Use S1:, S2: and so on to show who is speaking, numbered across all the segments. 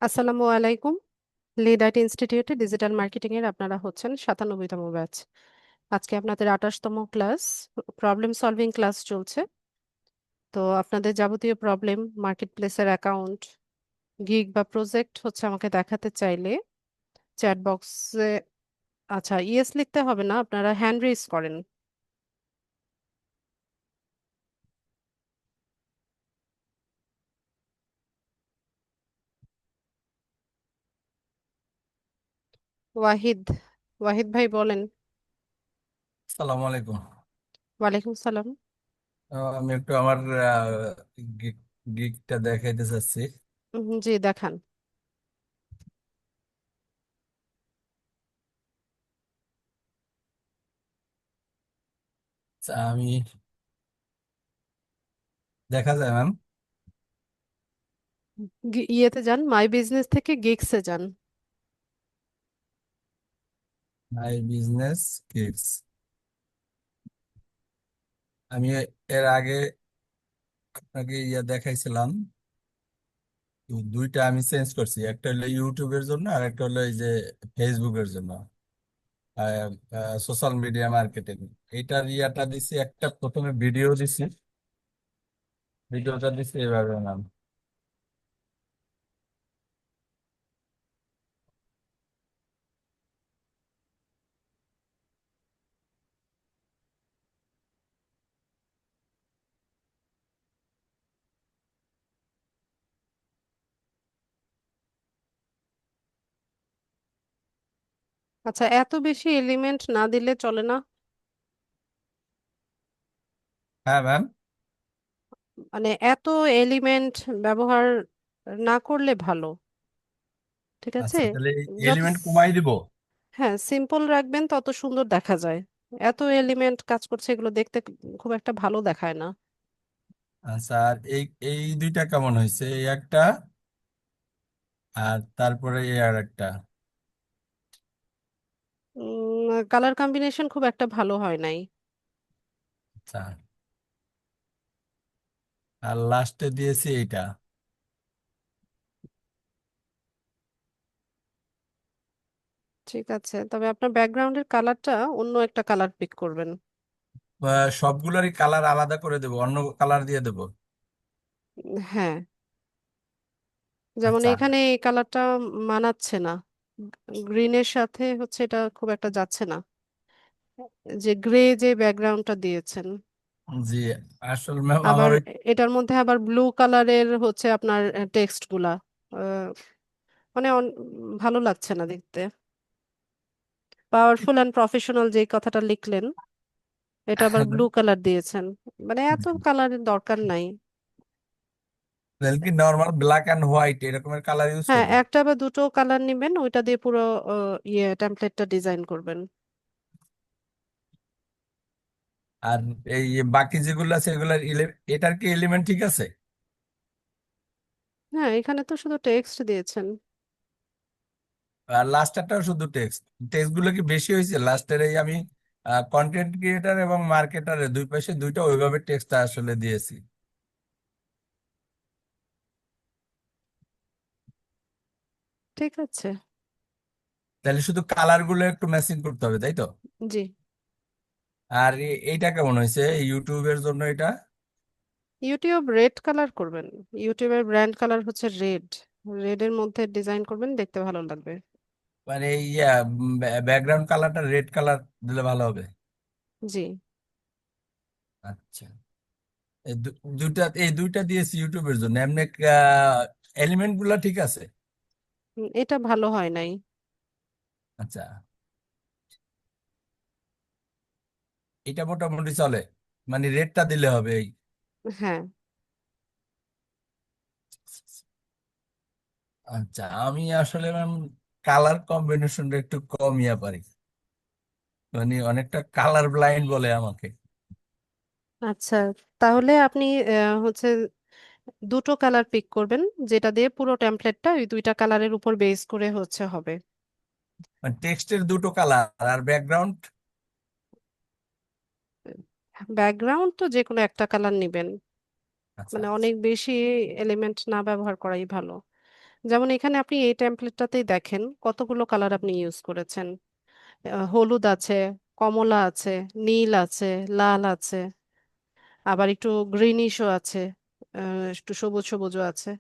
S1: আসসালামু আলাইকুম। Lead IT ইনস্টিটিউটে ডিজিটাল মার্কেটিং এর আপনারা হচ্ছেন 97তম ব্যাচ। আজকে আপনাদের 28তম ক্লাস, প্রবলেম সলভিং ক্লাস চলছে। তো আপনাদের যাবতীয় প্রবলেম, মার্কেট প্লেসের অ্যাকাউন্ট, গিগ বা প্রজেক্ট হচ্ছে আমাকে দেখাতে চাইলে চ্যাট বক্সে, আচ্ছা ইয়েস লিখতে হবে না, আপনারা হ্যান্ড রেজ করেন। ওয়াহিদ, ওয়াহিদ ভাই বলেন।
S2: সালাম আলাইকুম।
S1: ওয়ালাইকুম সালাম।
S2: আমি একটু আমার গিগ গিগটা দেখাইতে চাচ্ছি।
S1: জি দেখান।
S2: আমি দেখা যায় ম্যাম।
S1: ইয়েতে যান, মাই বিজনেস থেকে গিগসে যান।
S2: My business kids. আমি এর আগে আপনাকে দেখাইছিলাম। তো দুইটা আমি চেঞ্জ করছি, একটা হলো ইউটিউবের জন্য আর একটা হলো এই যে ফেসবুকের জন্য, সোশ্যাল মিডিয়া মার্কেটিং। এইটার দিছি, একটা প্রথমে ভিডিও দিছি। ভিডিওটা দিছি এভাবে ম্যাম।
S1: আচ্ছা, এত বেশি এলিমেন্ট না দিলে চলে না?
S2: হ্যাঁ ম্যাম।
S1: মানে এত এলিমেন্ট ব্যবহার না করলে ভালো। ঠিক আছে।
S2: আচ্ছা, তাহলে
S1: যত
S2: এলিমেন্ট কমাই দিব।
S1: হ্যাঁ, সিম্পল রাখবেন তত সুন্দর দেখা যায়। এত এলিমেন্ট কাজ করছে, এগুলো দেখতে খুব একটা ভালো দেখায় না।
S2: আচ্ছা, আর এই এই দুইটা কেমন হয়েছে? এই একটা আর তারপরে এই আর একটা।
S1: কালার কম্বিনেশন খুব একটা ভালো হয় নাই।
S2: আচ্ছা, আর লাস্টে দিয়েছি এইটা।
S1: ঠিক আছে, তবে আপনার ব্যাকগ্রাউন্ডের কালারটা অন্য একটা কালার পিক করবেন।
S2: সবগুলোরই কালার আলাদা করে দেবো, অন্য কালার দিয়ে দেবো।
S1: হ্যাঁ, যেমন
S2: আচ্ছা।
S1: এখানে এই কালারটা মানাচ্ছে না, গ্রিনের সাথে হচ্ছে এটা খুব একটা যাচ্ছে না, যে গ্রে যে ব্যাকগ্রাউন্ডটা দিয়েছেন।
S2: জি, আসল ম্যাম
S1: আবার
S2: আমার
S1: এটার মধ্যে আবার ব্লু কালারের হচ্ছে আপনার টেক্সট গুলা, আহ, মানে ভালো লাগছে না দেখতে। পাওয়ারফুল অ্যান্ড প্রফেশনাল যে কথাটা লিখলেন, এটা আবার ব্লু কালার দিয়েছেন। মানে এত কালারের দরকার নাই।
S2: কি নর্মাল ব্ল্যাক অ্যান্ড হোয়াইট এরকমের কালার ইউজ
S1: হ্যাঁ,
S2: করব?
S1: একটা বা দুটো কালার নিবেন, ওইটা দিয়ে পুরো টেমপ্লেটটা ডিজাইন করবেন।
S2: আর এই বাকি যেগুলো আছে এগুলার এটার কি এলিমেন্ট ঠিক আছে?
S1: হ্যাঁ, এখানে তো শুধু টেক্সট দিয়েছেন।
S2: আর লাস্টারটাও শুধু টেক্সট। টেক্সট গুলো কি বেশি হয়েছে লাস্টের? এই আমি কন্টেন্ট ক্রিয়েটার এবং মার্কেটারের দুই পাশে দুইটা ওইভাবে টেক্সটটা আসলে দিয়েছি।
S1: ঠিক আছে।
S2: তাহলে শুধু কালার গুলো একটু ম্যাচিং করতে হবে, তাই তো?
S1: জি।
S2: আর এইটা কেমন হয়েছে ইউটিউবের জন্য এটা?
S1: ইউটিউব রেড কালার করবেন। ইউটিউবের ব্র্যান্ড কালার হচ্ছে রেড। রেডের মধ্যে ডিজাইন করবেন, দেখতে ভালো লাগবে।
S2: মানে ব্যাকগ্রাউন্ড কালারটা রেড কালার দিলে ভালো হবে।
S1: জি।
S2: আচ্ছা, এই দুইটা দিয়েছি ইউটিউবের জন্য। এমনি এলিমেন্ট গুলা ঠিক আছে।
S1: এটা ভালো হয় নাই।
S2: আচ্ছা, এটা মোটামুটি চলে, মানে রেডটা দিলে হবে এই।
S1: হ্যাঁ।
S2: আচ্ছা, আমি আসলে ম্যাম কালার কম্বিনেশনটা একটু কম পারি, মানে অনেকটা কালার ব্লাইন্ড বলে আমাকে।
S1: আচ্ছা, তাহলে আপনি হচ্ছে দুটো কালার পিক করবেন, যেটা দিয়ে পুরো টেমপ্লেটটা ওই দুইটা কালারের উপর বেস করে হচ্ছে হবে।
S2: মানে টেক্সটের দুটো কালার আর ব্যাকগ্রাউন্ড।
S1: ব্যাকগ্রাউন্ড তো যে কোনো একটা কালার নেবেন,
S2: আচ্ছা
S1: মানে
S2: আচ্ছা।
S1: অনেক বেশি এলিমেন্ট না ব্যবহার করাই ভালো। যেমন এখানে আপনি এই টেমপ্লেটটাতেই দেখেন কতগুলো কালার আপনি ইউজ করেছেন। হলুদ আছে, কমলা আছে, নীল আছে, লাল আছে, আবার একটু গ্রিনিশও আছে, একটু সবুজ সবুজও আছে।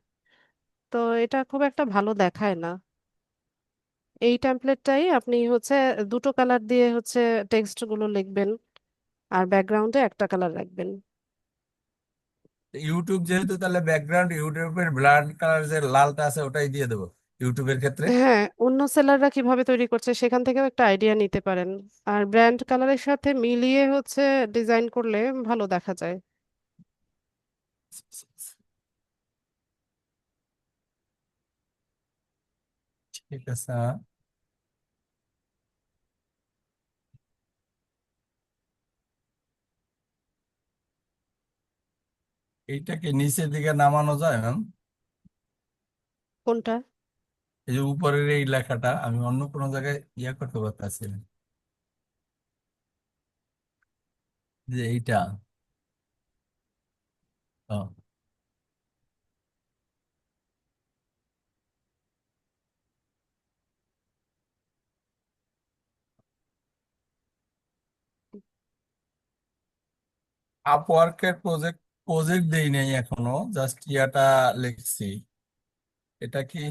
S1: তো এটা খুব একটা ভালো দেখায় না। এই টেমপ্লেটটাই আপনি হচ্ছে দুটো কালার দিয়ে হচ্ছে টেক্সট গুলো লিখবেন, আর ব্যাকগ্রাউন্ডে একটা কালার রাখবেন।
S2: ইউটিউব যেহেতু, তাহলে ব্যাকগ্রাউন্ড ইউটিউবের ব্লাড কালার যে লালটা আছে ওটাই দিয়ে দেবো ইউটিউবের ক্ষেত্রে।
S1: হ্যাঁ, অন্য সেলাররা কিভাবে তৈরি করছে সেখান থেকেও একটা আইডিয়া নিতে পারেন। আর ব্র্যান্ড কালারের সাথে মিলিয়ে হচ্ছে ডিজাইন করলে ভালো দেখা যায়।
S2: ঠিক আছে। এইটাকে নিচের দিকে নামানো যায় ম্যাম?
S1: কোনটা?
S2: এই যে উপরের এই লেখাটা আমি অন্য কোনো জায়গায় ইয়া করতে পারতেছি না, যে এইটা। আপওয়ার্কের প্রজেক্ট প্রজেক্ট দেই নাই এখনো, জাস্ট ইয়াটা লিখছি। এটা কি?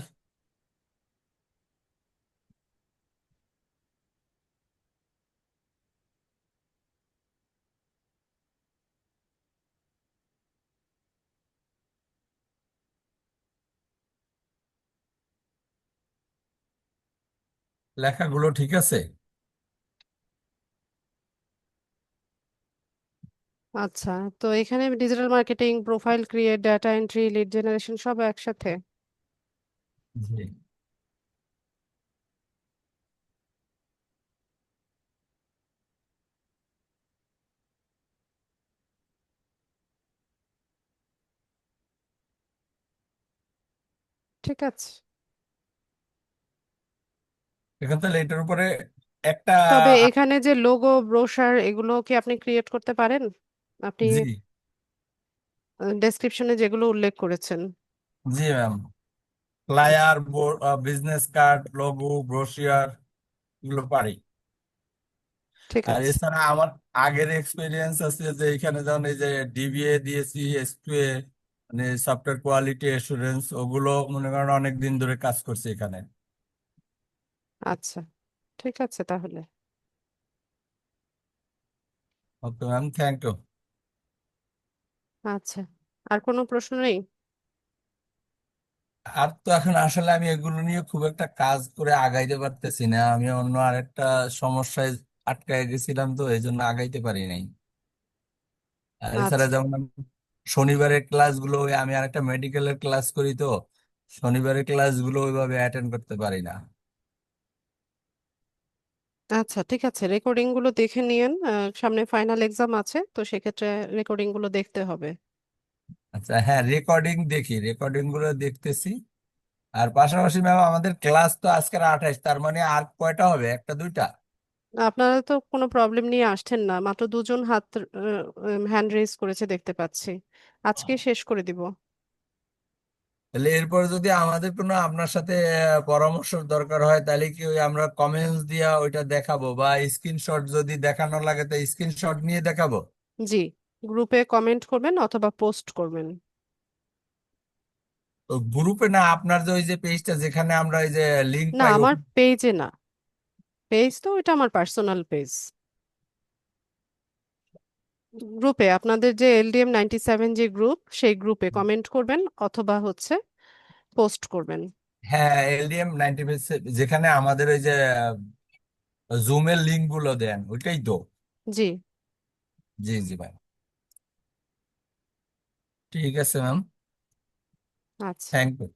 S2: লেখাগুলো ঠিক আছে?
S1: আচ্ছা, তো এখানে digital marketing, profile create, data entry, lead generation সব একসাথে।
S2: জি।
S1: ঠিক আছে।
S2: এখন তাহলে এটার উপরে একটা।
S1: তবে এখানে যে লোগো, ব্রোশার এগুলো কি আপনি ক্রিয়েট করতে পারেন? আপনি
S2: জি।
S1: ডেসক্রিপশনে যেগুলো উল্লেখ করেছেন।
S2: জি ma'am. Flyer, business card, logo, brochure, এগুলো পারি।
S1: ঠিক
S2: আর
S1: আছে।
S2: এছাড়া আমার আগের এক্সপিরিয়েন্স আছে যে এখানে যেমন এই যে ডিবিএ দিয়েছি, এসকিউএ, মানে সফটওয়্যার কোয়ালিটি অ্যাসুরেন্স, ওগুলো মনে করেন অনেক দিন ধরে কাজ করছি এখানে।
S1: আচ্ছা, ঠিক আছে তাহলে।
S2: Okay ma'am, thank you.
S1: আচ্ছা, আর কোনো প্রশ্ন নেই?
S2: আর তো এখন আসলে আমি এগুলো নিয়ে খুব একটা কাজ করে আগাইতে পারতেছি না, আমি অন্য আরেকটা সমস্যায় আটকায় গেছিলাম, তো এই জন্য আগাইতে পারি নাই। আর এছাড়া
S1: আচ্ছা
S2: যেমন আমি শনিবারের ক্লাসগুলো, আমি আরেকটা মেডিকেলের ক্লাস করি, তো শনিবারের ক্লাসগুলো ওইভাবে অ্যাটেন্ড করতে পারি না।
S1: আচ্ছা, ঠিক আছে, রেকর্ডিং গুলো দেখে নিয়েন। সামনে ফাইনাল এক্সাম আছে, তো সেক্ষেত্রে রেকর্ডিং গুলো দেখতে হবে।
S2: আচ্ছা, হ্যাঁ, রেকর্ডিং দেখি, রেকর্ডিং গুলো দেখতেছি। আর পাশাপাশি ম্যাম আমাদের ক্লাস তো আজকের 28, তার মানে আর কয়টা হবে, একটা দুইটা?
S1: আপনারা তো কোনো প্রবলেম নিয়ে আসছেন না, মাত্র দুজন হাত হ্যান্ড রেজ করেছে দেখতে পাচ্ছি। আজকে শেষ করে দিব।
S2: তাহলে এরপর যদি আমাদের কোনো আপনার সাথে পরামর্শ দরকার হয়, তাহলে কি ওই আমরা কমেন্টস দিয়া ওইটা দেখাবো, বা স্ক্রিনশট যদি দেখানো লাগে তো স্ক্রিনশট নিয়ে দেখাবো?
S1: জি, গ্রুপে কমেন্ট করবেন অথবা পোস্ট করবেন।
S2: তো গ্রুপে না, আপনার যে ওই যে পেজটা যেখানে আমরা এই যে লিঙ্ক
S1: না,
S2: পাই
S1: আমার পেজে না। পেজ তো এটা আমার পার্সোনাল পেজ। গ্রুপে, আপনাদের যে LDM 97 যে গ্রুপ, সেই গ্রুপে কমেন্ট করবেন অথবা হচ্ছে পোস্ট করবেন।
S2: হ্যাঁ, LDM 95, যেখানে আমাদের ওই যে জুমের লিঙ্ক গুলো দেন, ওইটাই তো?
S1: জি।
S2: জি জি ভাই। ঠিক আছে ম্যাম,
S1: আচ্ছা।
S2: Thank you.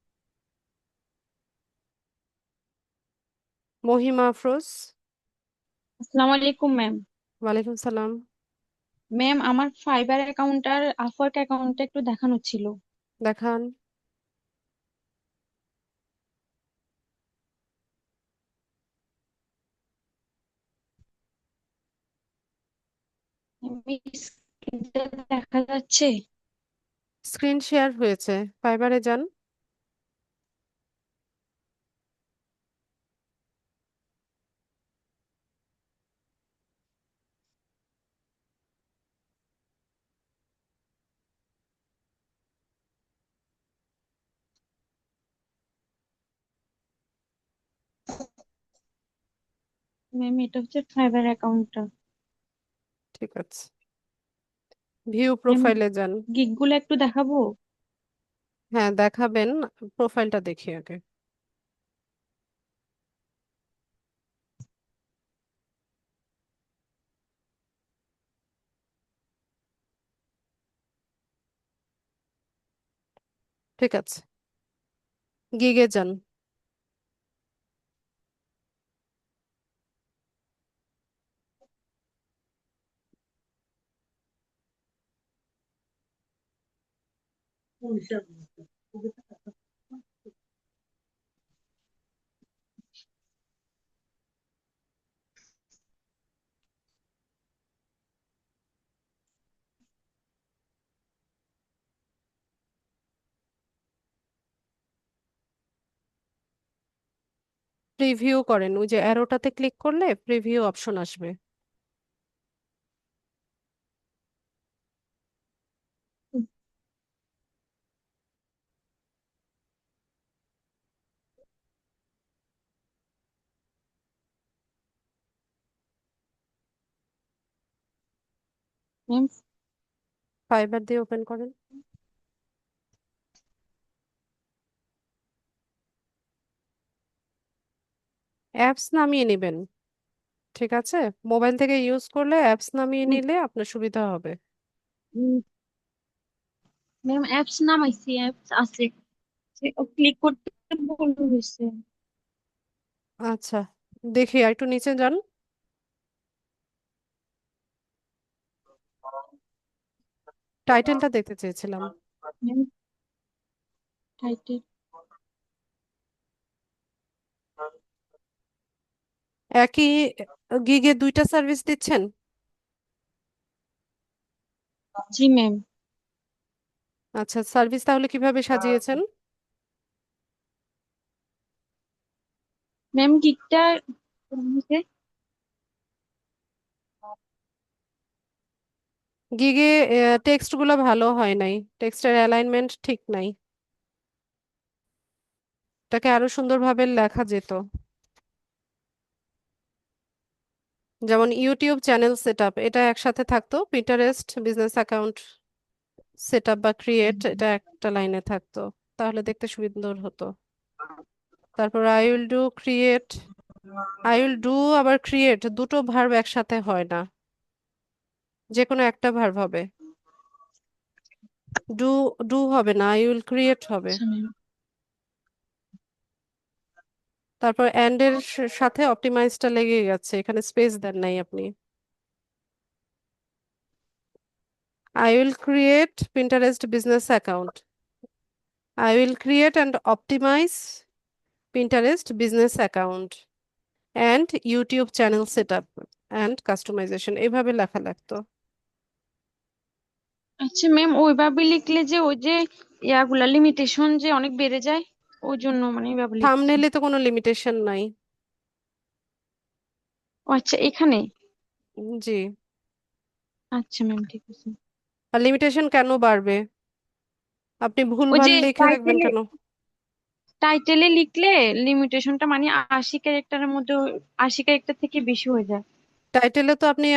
S1: মহিমা আফরোজ।
S3: আসসালামু আলাইকুম ম্যাম।
S1: ওয়ালাইকুম সালাম।
S3: ম্যাম, আমার ফাইবার অ্যাকাউন্ট আর আপওয়ার্ক অ্যাকাউন্টটা একটু দেখানো ছিল।
S1: দেখান।
S3: আমি স্ক্রিনটা দেখা যাচ্ছে?
S1: স্ক্রিন শেয়ার হয়েছে, ফাইবারে যান।
S3: ম্যাম এটা হচ্ছে ফাইবার অ্যাকাউন্টটা।
S1: ঠিক আছে, ভিউ
S3: ম্যাম
S1: প্রোফাইলে যান।
S3: গিগ গুলো একটু দেখাবো?
S1: হ্যাঁ দেখাবেন, প্রোফাইলটা দেখি আগে। ঠিক আছে, গিগে যান। প্রিভিউ করেন, ওই যে অ্যারোটাতে ক্লিক করলে প্রিভিউ অপশন আসবে।
S3: ম্যাম
S1: ফাইবার দিয়ে ওপেন করেন। অ্যাপস নামিয়ে নেবেন, ঠিক আছে? মোবাইল থেকে ইউজ করলে অ্যাপস নামিয়ে নিলে আপনার সুবিধা হবে।
S3: ম্যাম অ্যাপস নামাইছি, অ্যাপস আছে, ক্লিক করতে বলতে হয়েছে।
S1: আচ্ছা, দেখি আর একটু নিচে যান। টাইটেলটা দেখতে চেয়েছিলাম।
S3: ম্যাম টাইটেল
S1: একই গিগে দুইটা সার্ভিস দিচ্ছেন?
S3: জি ম্যাম।
S1: আচ্ছা, সার্ভিস তাহলে কিভাবে সাজিয়েছেন?
S3: ম্যাম গিগটা
S1: গিগে টেক্সট গুলো ভালো হয় নাই, টেক্সটের অ্যালাইনমেন্ট ঠিক নাই, এটাকে আরো সুন্দরভাবে লেখা যেত। যেমন ইউটিউব চ্যানেল সেটআপ, এটা একসাথে থাকতো, পিন্টারেস্ট বিজনেস অ্যাকাউন্ট সেটআপ বা ক্রিয়েট এটা একটা লাইনে থাকতো, তাহলে দেখতে সুন্দর হতো। তারপর I will do create, I will do আবার ক্রিয়েট দুটো ভার্ব একসাথে হয় না, যে কোনো একটা ভার্ব হবে। ডু ডু হবে না, আই উইল ক্রিয়েট হবে।
S3: আচ্ছা ম্যাম।
S1: তারপর এন্ড এর সাথে অপটিমাইজটা লেগে গেছে, এখানে স্পেস দেন নাই আপনি। I will create Pinterest business account, I will create and optimise Pinterest business account and YouTube channel set up and customisation, এভাবে লেখা লাগতো।
S3: আচ্ছা ম্যাম ওইভাবে লিখলে যে ওই যে ইয়াগুলা লিমিটেশন যে অনেক বেড়ে যায়, ওই জন্য মানে এইভাবে লিখছি।
S1: থাম্বনেইলে তো কোনো লিমিটেশন নাই।
S3: ও আচ্ছা এখানে।
S1: জি।
S3: আচ্ছা ম্যাম ঠিক আছে।
S1: আর লিমিটেশন কেন বাড়বে? আপনি
S3: ওই
S1: ভুলভাল
S3: যে
S1: লিখে রাখবেন
S3: টাইটেলে
S1: কেন?
S3: টাইটেলে লিখলে লিমিটেশনটা মানে 80 ক্যারেক্টারের মধ্যে 80 ক্যারেক্টার থেকে বেশি হয়ে যায়।
S1: টাইটেলে তো আপনি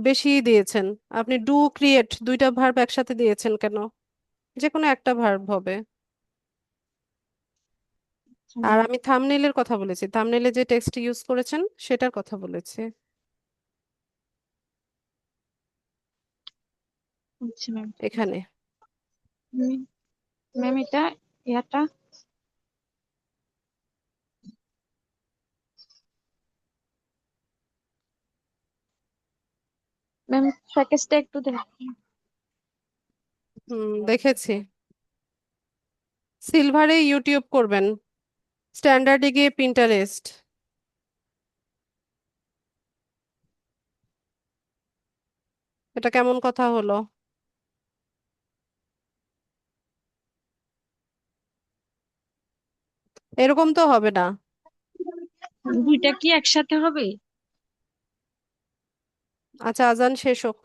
S1: বেশি দিয়েছেন, আপনি ডু ক্রিয়েট দুইটা ভার্ব একসাথে দিয়েছেন কেন? যে কোনো একটা ভার্ব হবে।
S3: আচ্ছা
S1: আর
S3: ম্যাম।
S1: আমি থাম্বনেইলের কথা বলেছি, থাম্বনেইলে যে টেক্সট ইউজ করেছেন সেটার কথা বলেছি।
S3: আচ্ছা ম্যাম ঠিক আছে।
S1: এখানে
S3: ম্যাম এটা ইয়াটা ম্যাম প্যাকেজটা একটু দেখেন।
S1: দেখেছি। সিলভারে ইউটিউব করবেন, স্ট্যান্ডার্ডে গিয়ে পিন্টারেস্ট। এটা কেমন কথা হলো? এরকম তো হবে না।
S3: দুইটা কি একসাথে হবে?
S1: আচ্ছা, আজান শেষ হোক।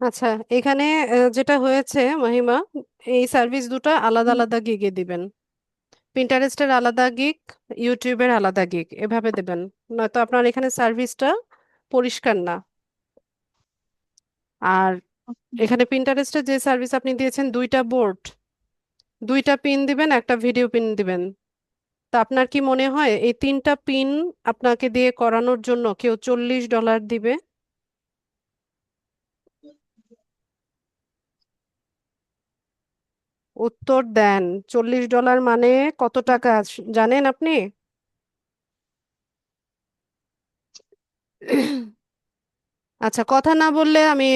S1: আচ্ছা, এখানে যেটা হয়েছে মহিমা, এই সার্ভিস দুটো আলাদা
S3: হুম,
S1: আলাদা গিগে দিবেন। পিন্টারেস্টের আলাদা গিগ, ইউটিউবের আলাদা গিগ, এভাবে দেবেন। নয়তো আপনার এখানে সার্ভিসটা পরিষ্কার না। আর
S3: আচ্ছা।
S1: এখানে পিন্টারেস্টের যে সার্ভিস আপনি দিয়েছেন, দুইটা বোর্ড, দুইটা পিন দিবেন, একটা ভিডিও পিন দিবেন। তা আপনার কি মনে হয় এই তিনটা পিন আপনাকে দিয়ে করানোর জন্য কেউ $40 দিবে? উত্তর দেন। $40 মানে কত টাকা জানেন আপনি? আচ্ছা, কথা না বললে আমি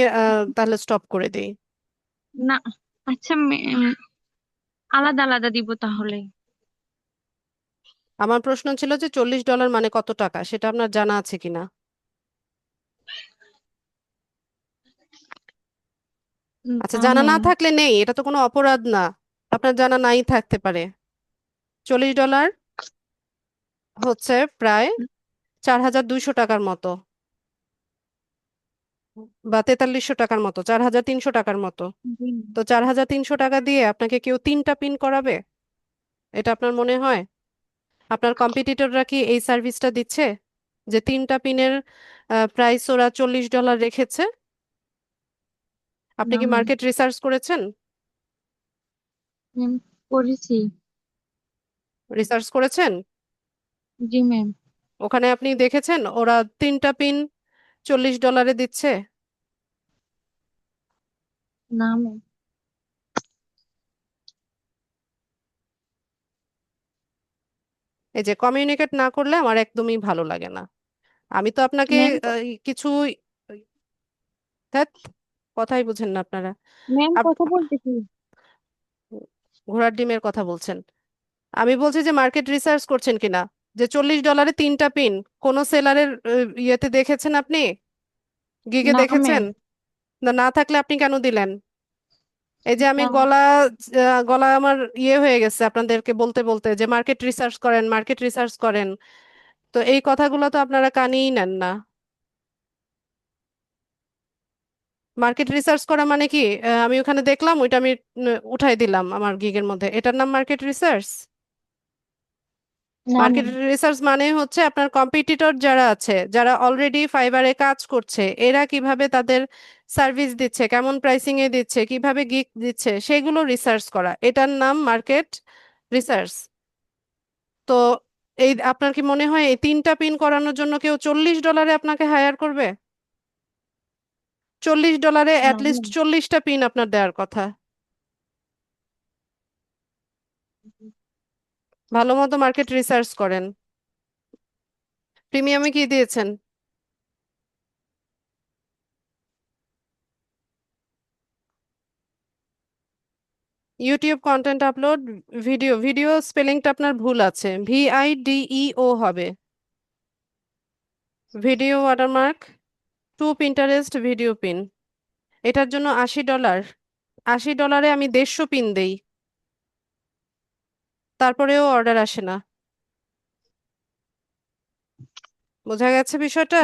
S1: তাহলে স্টপ করে দিই।
S3: না, আচ্ছা আলাদা আলাদা দিব তাহলে।
S1: আমার প্রশ্ন ছিল যে $40 মানে কত টাকা, সেটা আপনার জানা আছে কিনা। আচ্ছা,
S3: না
S1: জানা না
S3: ম্যাম।
S1: থাকলে নেই, এটা তো কোনো অপরাধ না। আপনার জানা নাই থাকতে পারে। $40 হচ্ছে প্রায় 4200 টাকার মতো, বা 4300 টাকার মতো, 4300 টাকার মতো।
S3: জি
S1: তো 4300 টাকা দিয়ে আপনাকে কেউ তিনটা পিন করাবে? এটা আপনার মনে হয়? আপনার কম্পিটিটররা কি এই সার্ভিসটা দিচ্ছে, যে তিনটা পিনের প্রাইস ওরা $40 রেখেছে? আপনি
S3: না
S1: কি
S3: ম্যাম।
S1: মার্কেট রিসার্চ করেছেন?
S3: ম্যাম, করেছি।
S1: রিসার্চ করেছেন?
S3: জি ম্যাম।
S1: ওখানে আপনি দেখেছেন ওরা তিনটা পিন $40 দিচ্ছে?
S3: না ম্যাম।
S1: এই যে কমিউনিকেট না করলে আমার একদমই ভালো লাগে না। আমি তো আপনাকে
S3: ম্যাম,
S1: কিছু, ধ্যাৎ, কথাই বুঝেন না আপনারা।
S3: ম্যাম
S1: আপ-
S3: কথা বলতেছি।
S1: ঘোড়ার ডিমের কথা বলছেন। আমি বলছি যে মার্কেট রিসার্চ করছেন কিনা, যে $40 তিনটা পিন কোন সেলারের ইয়েতে দেখেছেন আপনি, গিগে
S3: না
S1: দেখেছেন?
S3: ম্যাম।
S1: না, না থাকলে আপনি কেন দিলেন? এই যে আমি
S3: না।
S1: গলা আমার ইয়ে হয়ে গেছে আপনাদেরকে বলতে বলতে, যে মার্কেট রিসার্চ করেন, মার্কেট রিসার্চ করেন। তো এই কথাগুলো তো আপনারা কানেই নেন না। মার্কেট রিসার্চ করা মানে কি, আমি ওখানে দেখলাম ওইটা আমি উঠাই দিলাম আমার গিগের মধ্যে, এটার নাম মার্কেট রিসার্চ?
S3: না
S1: মার্কেট
S3: ম্যাম।
S1: রিসার্চ মানে হচ্ছে আপনার কম্পিটিটর যারা আছে, যারা অলরেডি ফাইবারে কাজ করছে, এরা কিভাবে তাদের সার্ভিস দিচ্ছে, কেমন প্রাইসিং এ দিচ্ছে, কিভাবে গিগ দিচ্ছে, সেগুলো রিসার্চ করা, এটার নাম মার্কেট রিসার্চ। তো এই আপনার কি মনে হয় এই তিনটা পিন করানোর জন্য কেউ $40 আপনাকে হায়ার করবে? $40
S3: না
S1: অ্যাটলিস্ট
S3: ম্যাম।
S1: 40টা পিন আপনার দেওয়ার কথা। ভালো মতো মার্কেট রিসার্চ করেন। প্রিমিয়ামে কি দিয়েছেন? YouTube content upload, video, video স্পেলিংটা আপনার ভুল আছে, VIDEO হবে। Video watermark, to Pinterest video pin, এটার জন্য $80। $80 আমি 150 পিন দেই, তারপরেও অর্ডার আসে না। বোঝা গেছে বিষয়টা?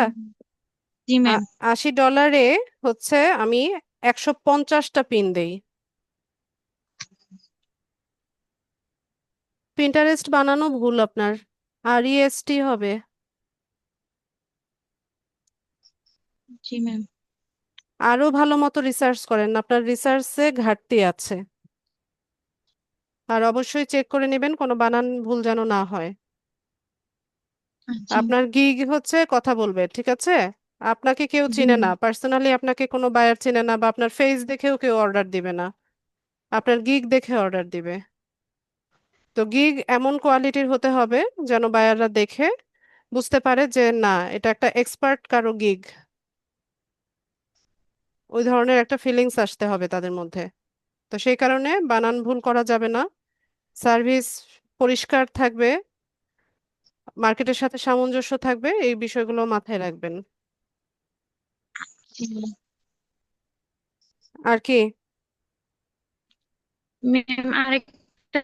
S3: জি ম্যাম।
S1: $80 হচ্ছে আমি 150টা পিন দেই। পিন্টারেস্ট বানানো ভুল আপনার, REST হবে।
S3: জি ম্যাম।
S1: আরো ভালো মতো রিসার্চ করেন, আপনার রিসার্চে ঘাটতি আছে। আর অবশ্যই চেক করে নেবেন কোনো বানান ভুল যেন না হয়।
S3: আচ্ছা।
S1: আপনার গিগ হচ্ছে কথা বলবে, ঠিক আছে? আপনাকে কেউ
S3: জি
S1: চিনে
S3: ম্যাম।
S1: না পার্সোনালি, আপনাকে কোনো বায়ার চিনে না, বা আপনার ফেস দেখেও কেউ অর্ডার দিবে না, আপনার গিগ দেখে অর্ডার দিবে। তো গিগ এমন কোয়ালিটির হতে হবে যেন বায়াররা দেখে বুঝতে পারে যে না, এটা একটা এক্সপার্ট কারো গিগ। ওই ধরনের একটা ফিলিংস আসতে হবে তাদের মধ্যে। তো সেই কারণে বানান ভুল করা যাবে না, সার্ভিস পরিষ্কার থাকবে, মার্কেটের সাথে সামঞ্জস্য থাকবে, এই বিষয়গুলো মাথায় রাখবেন।
S3: জি ম্যাম।
S1: আর কি?
S3: ম্যাম, আরেকটা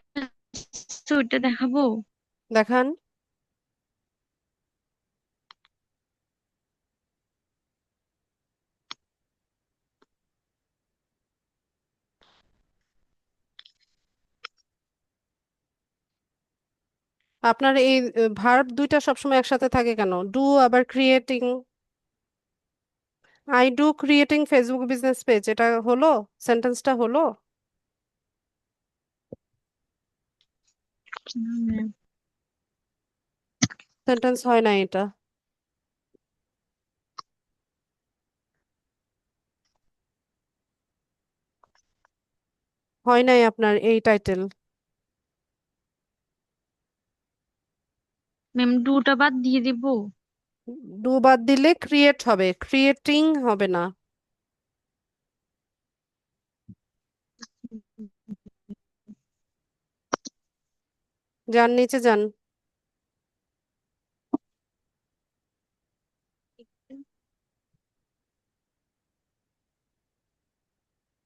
S3: ওইটা দেখাবো?
S1: দেখান। আপনার এই ভার্ব দুইটা সবসময় একসাথে থাকে কেন? ডু আবার creating. I do creating Facebook business page, এটা হলো? সেন্টেন্সটা হলো?
S3: ম্যাম
S1: সেন্টেন্স হয় না এটা। হয় নাই আপনার এই টাইটেল।
S3: ম্যাম ডুটা বাদ দিয়ে দিব।
S1: ডু বাদ দিলে ক্রিয়েট হবে, ক্রিয়েটিং হবে না। যান নিচে যান,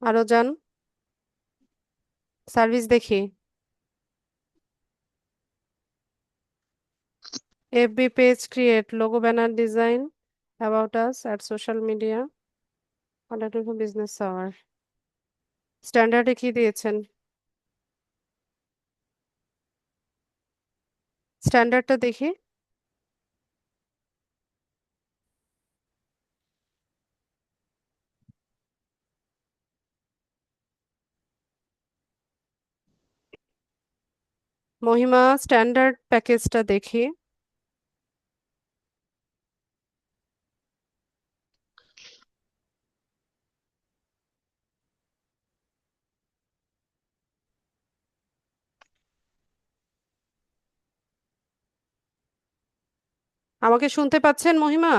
S1: আরো যান, সার্ভিস দেখি। FB page create, logo banner design, about us, at social media, contact business hour. স্ট্যান্ডার্ডে কি দিয়েছেন? স্ট্যান্ডার্ডটা দেখি। মহিমা, স্ট্যান্ডার্ড প্যাকেজটা দেখি। আমাকে শুনতে পাচ্ছেন মহিমা?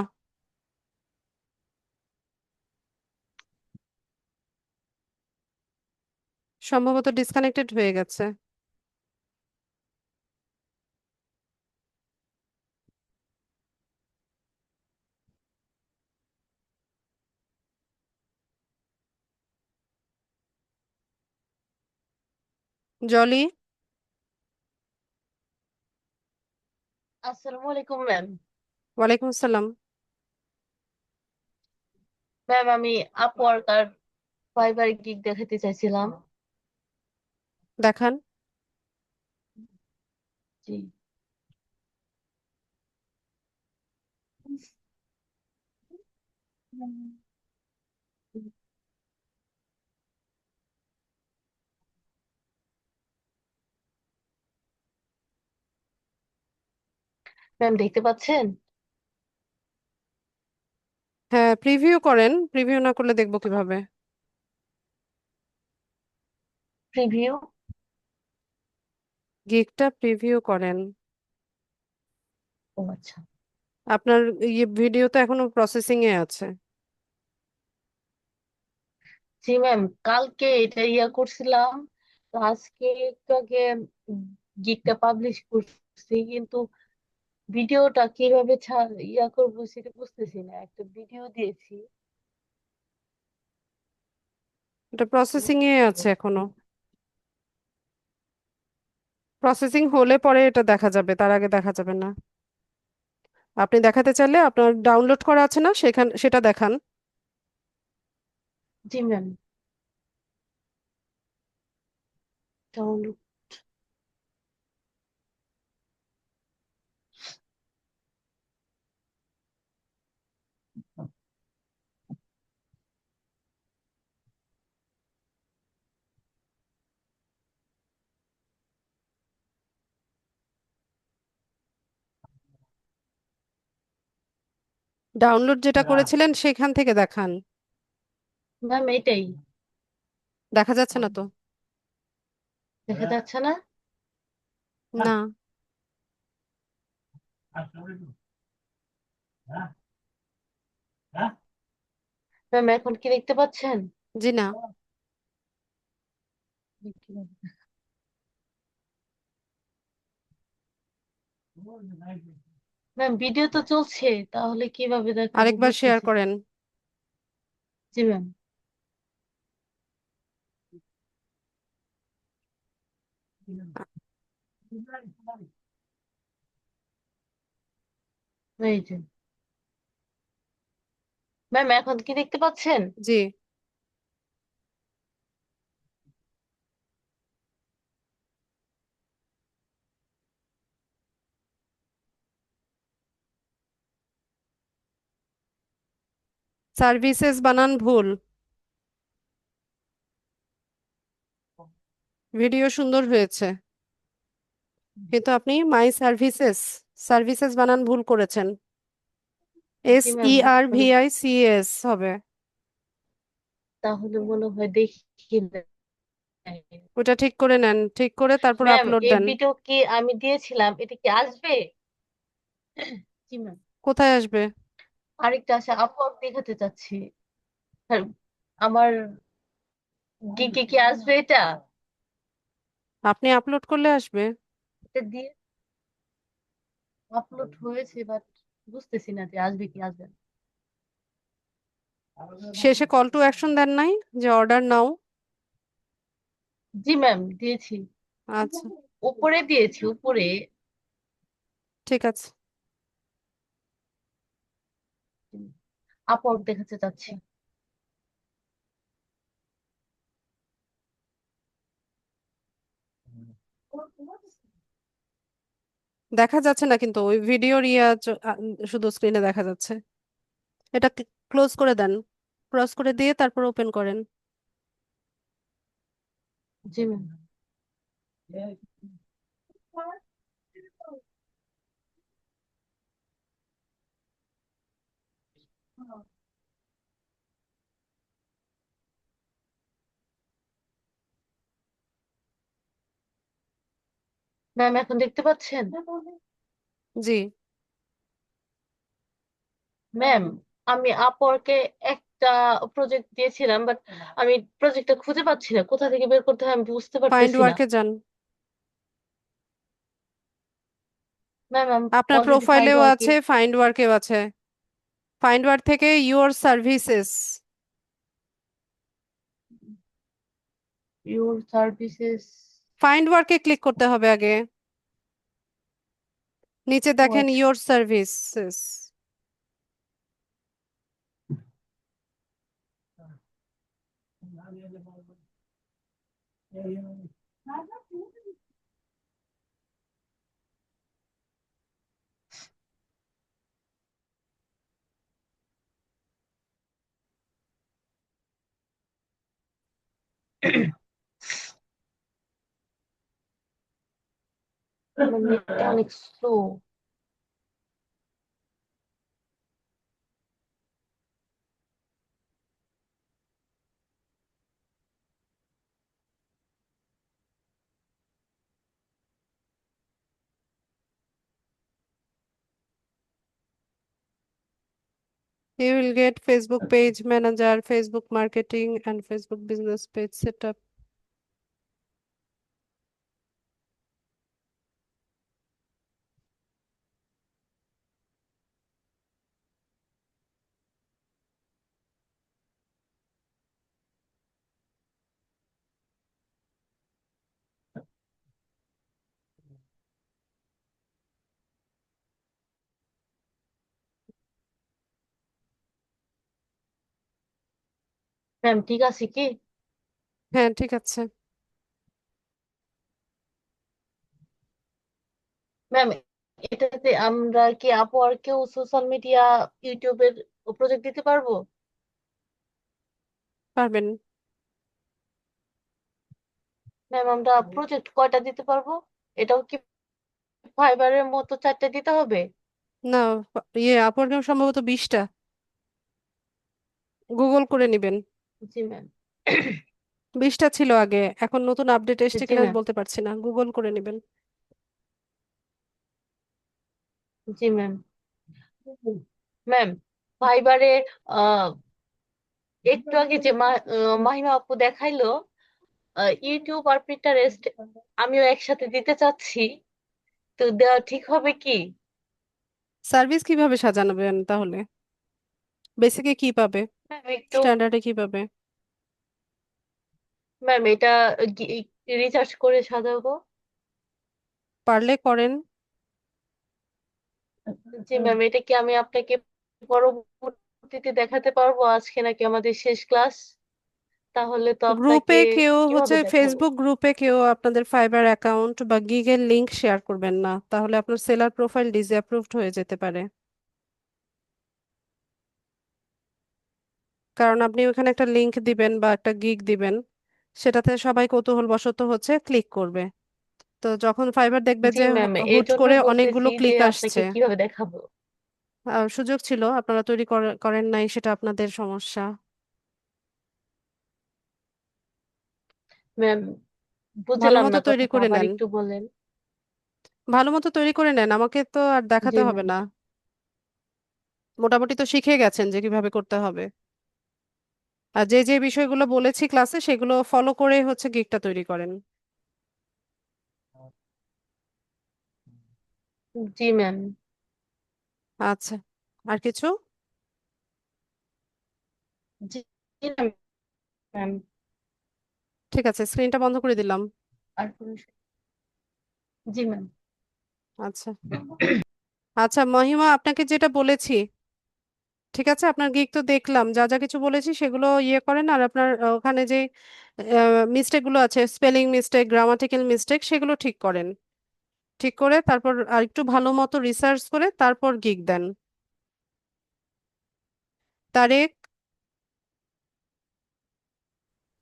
S1: সম্ভবত ডিসকানেক্টেড হয়ে গেছে। জলি,
S4: আসসালামু আলাইকুম ম্যাম।
S1: ওয়ালাইকুম আসসালাম।
S4: ম্যাম আমি আপওয়ার্ক আর ফাইবার গিগ দেখাতে চাইছিলাম।
S1: দেখান।
S4: জি ম্যাম দেখতে পাচ্ছেন?
S1: হ্যাঁ, প্রিভিউ করেন, প্রিভিউ না করলে দেখবো কিভাবে?
S4: প্রিভিউ?
S1: গিগটা প্রিভিউ করেন।
S4: ও আচ্ছা।
S1: আপনার ইয়ে ভিডিও তো এখনো প্রসেসিং এ আছে।
S4: জি ম্যাম, কালকে এটা করছিলাম, তো আজকে একটু আগে গিগটা পাবলিশ করছি, কিন্তু ভিডিওটা কিভাবে করবো সেটা বুঝতেছি না। একটা ভিডিও দিয়েছি।
S1: এটা প্রসেসিং এ আছে এখনো। প্রসেসিং হলে পরে এটা দেখা যাবে, তার আগে দেখা যাবে না। আপনি দেখাতে চাইলে আপনার ডাউনলোড করা আছে না, সেটা দেখান।
S4: জি ম্যাম, ডাউনলোড।
S1: ডাউনলোড যেটা করেছিলেন সেখান থেকে দেখান।
S4: ম্যাম এটাই
S1: দেখা যাচ্ছে না তো?
S4: দেখা যাচ্ছে না।
S1: না।
S4: ম্যাম এখন কি দেখতে পাচ্ছেন?
S1: জি না।
S4: ম্যাম ভিডিও তো চলছে, তাহলে কিভাবে দেখাবো
S1: আরেকবার শেয়ার
S4: বুঝতেছি না।
S1: করেন।
S4: জি ম্যাম, এই যে ম্যাম এখন কি দেখতে পাচ্ছেন?
S1: জি। সার্ভিসেস বানান ভুল। ভিডিও সুন্দর হয়েছে, কিন্তু আপনি মাই সার্ভিসেস, সার্ভিসেস বানান ভুল করেছেন।
S4: জি ম্যাম,
S1: SERVICS হবে।
S4: তাহলে মনে হয় দেখি নাই।
S1: ওটা ঠিক করে নেন, ঠিক করে তারপর
S4: ম্যাম,
S1: আপলোড
S4: এই
S1: দেন।
S4: ভিডিও কি আমি দিয়েছিলাম, এটা কি আসবে? জি ম্যাম,
S1: কোথায় আসবে?
S4: আরেকটা আছে, আপলোড দেখাতে চাচ্ছি। আর আমার গিকে কি আসবে এটা?
S1: আপনি আপলোড করলে আসবে।
S4: এটা দিয়ে আপলোড হয়েছে, বাট বুঝতেছি না যে আসবে কি আসবে না।
S1: শেষে কল টু অ্যাকশন দেন নাই, যে অর্ডার নাও?
S4: জি ম্যাম, দিয়েছি।
S1: আচ্ছা,
S4: উপরে দিয়েছি, উপরে।
S1: ঠিক আছে।
S4: আপলোড দেখাতে চাচ্ছি।
S1: দেখা যাচ্ছে না কিন্তু ওই ভিডিওর শুধু স্ক্রিনে দেখা যাচ্ছে। এটা ক্লোজ করে দেন, ক্রস করে দিয়ে তারপর ওপেন করেন।
S4: জি ম্যাম। ম্যাম, এখন দেখতে পাচ্ছেন?
S1: জি,
S4: ম্যাম, আমি আপওয়ার্কে একটা প্রজেক্ট দিয়েছিলাম, বাট আমি প্রজেক্টটা খুঁজে পাচ্ছি না, কোথা থেকে বের করতে হয় আমি বুঝতে
S1: ফাইন্ড
S4: পারতেছি না।
S1: ওয়ার্কে যান।
S4: ম্যাম, আমি
S1: আপনার
S4: অলরেডি ফাইন্ড
S1: প্রোফাইলেও
S4: ওয়ার্কে।
S1: আছে, ফাইন্ড ওয়ার্কেও আছে। ফাইন্ড ওয়ার্ক থেকে your services,
S4: your services.
S1: Find ওয়ার্কে ক্লিক করতে হবে আগে। নিচে
S4: ও
S1: দেখেন
S4: আচ্ছা।
S1: Your services.
S4: আমার নেটটা অনেক slow.
S1: You will get Facebook page manager, Facebook marketing, and Facebook business page setup.
S4: Ma'am, ঠিক আছে কি?
S1: হ্যাঁ, ঠিক আছে।
S4: ম্যাম, এটাতে আমরা কি আপওয়ার্কেও সোশ্যাল মিডিয়া, ইউটিউবের প্রজেক্ট দিতে পারবো?
S1: পারবেন।
S4: ম্যাম, আমরা প্রজেক্ট কয়টা দিতে পারবো? এটাও কি ফাইবারের মতো 4টা দিতে হবে?
S1: না, আপওয়ার্কে সম্ভবত 20টা। গুগল করে নিবেন।
S4: জি ম্যাম।
S1: 20টা ছিল আগে, এখন নতুন আপডেট এসেছে
S4: জি
S1: কিনা
S4: ম্যাম।
S1: বলতে পারছি না, গুগল করে নিবেন।
S4: জি ম্যাম। ম্যাম, ফাইবারে আহ একটু আগে যে মাহিমা আপু দেখাইলো, ইউটিউব আর পিন্টারেস্ট আমিও একসাথে দিতে চাচ্ছি, তো দেওয়া ঠিক হবে কি?
S1: সার্ভিস কিভাবে সাজাবেন তাহলে? বেসিকে কি পাবে,
S4: ম্যাম একটু,
S1: স্ট্যান্ডার্ডে কি পাবে?
S4: ম্যাম এটা রিসার্চ করে সাজাবো।
S1: পারলে করেন।
S4: জি ম্যাম, এটা কি আমি আপনাকে পরবর্তীতে দেখাতে পারবো আজকে নাকি আমাদের শেষ ক্লাস? তাহলে তো আপনাকে
S1: গ্রুপে কেউ
S4: কিভাবে দেখাবো?
S1: ফেসবুক গ্রুপে কেউ আপনাদের ফাইবার অ্যাকাউন্ট বা গিগের লিংক শেয়ার করবেন না, তাহলে আপনার সেলার প্রোফাইল ডিসঅ্যাপ্রুভড হয়ে যেতে পারে। কারণ আপনি ওখানে একটা লিংক দিবেন বা একটা গিগ দিবেন, সেটাতে সবাই কৌতূহলবশত হচ্ছে ক্লিক করবে। তো যখন ফাইবার দেখবে
S4: জি
S1: যে
S4: ম্যাম, এই
S1: হুট করে
S4: জন্যই বলতেছি
S1: অনেকগুলো
S4: যে
S1: ক্লিক
S4: আপনাকে
S1: আসছে,
S4: কিভাবে দেখাবো।
S1: সুযোগ ছিল, আপনারা তৈরি করেন নাই, সেটা আপনাদের সমস্যা।
S4: ম্যাম,
S1: ভালো
S4: বুঝলাম
S1: মতো
S4: না
S1: তৈরি
S4: কথাটা,
S1: করে
S4: আবার
S1: নেন,
S4: একটু বলেন।
S1: ভালো মতো তৈরি করে নেন, আমাকে তো আর দেখাতে
S4: জি
S1: হবে
S4: ম্যাম।
S1: না। মোটামুটি তো শিখে গেছেন যে কিভাবে করতে হবে। আর যে যে বিষয়গুলো বলেছি ক্লাসে সেগুলো ফলো করে হচ্ছে গিগটা তৈরি করেন।
S4: জি ম্যাম।
S1: আচ্ছা, আর কিছু?
S4: জি ম্যাম।
S1: ঠিক আছে, স্ক্রিনটা বন্ধ করে দিলাম।
S4: আর কোনো জি ম্যাম।
S1: আচ্ছা আচ্ছা, মহিমা আপনাকে যেটা বলেছি, ঠিক আছে, আপনার গিগ তো দেখলাম, যা যা কিছু বলেছি সেগুলো ইয়ে করেন। আর আপনার ওখানে যে মিস্টেকগুলো আছে, স্পেলিং মিস্টেক, গ্রামাটিক্যাল মিস্টেক, সেগুলো ঠিক করেন। ঠিক করে তারপর আর একটু ভালো মতো রিসার্চ করে তারপর গিগ দেন। তারেক।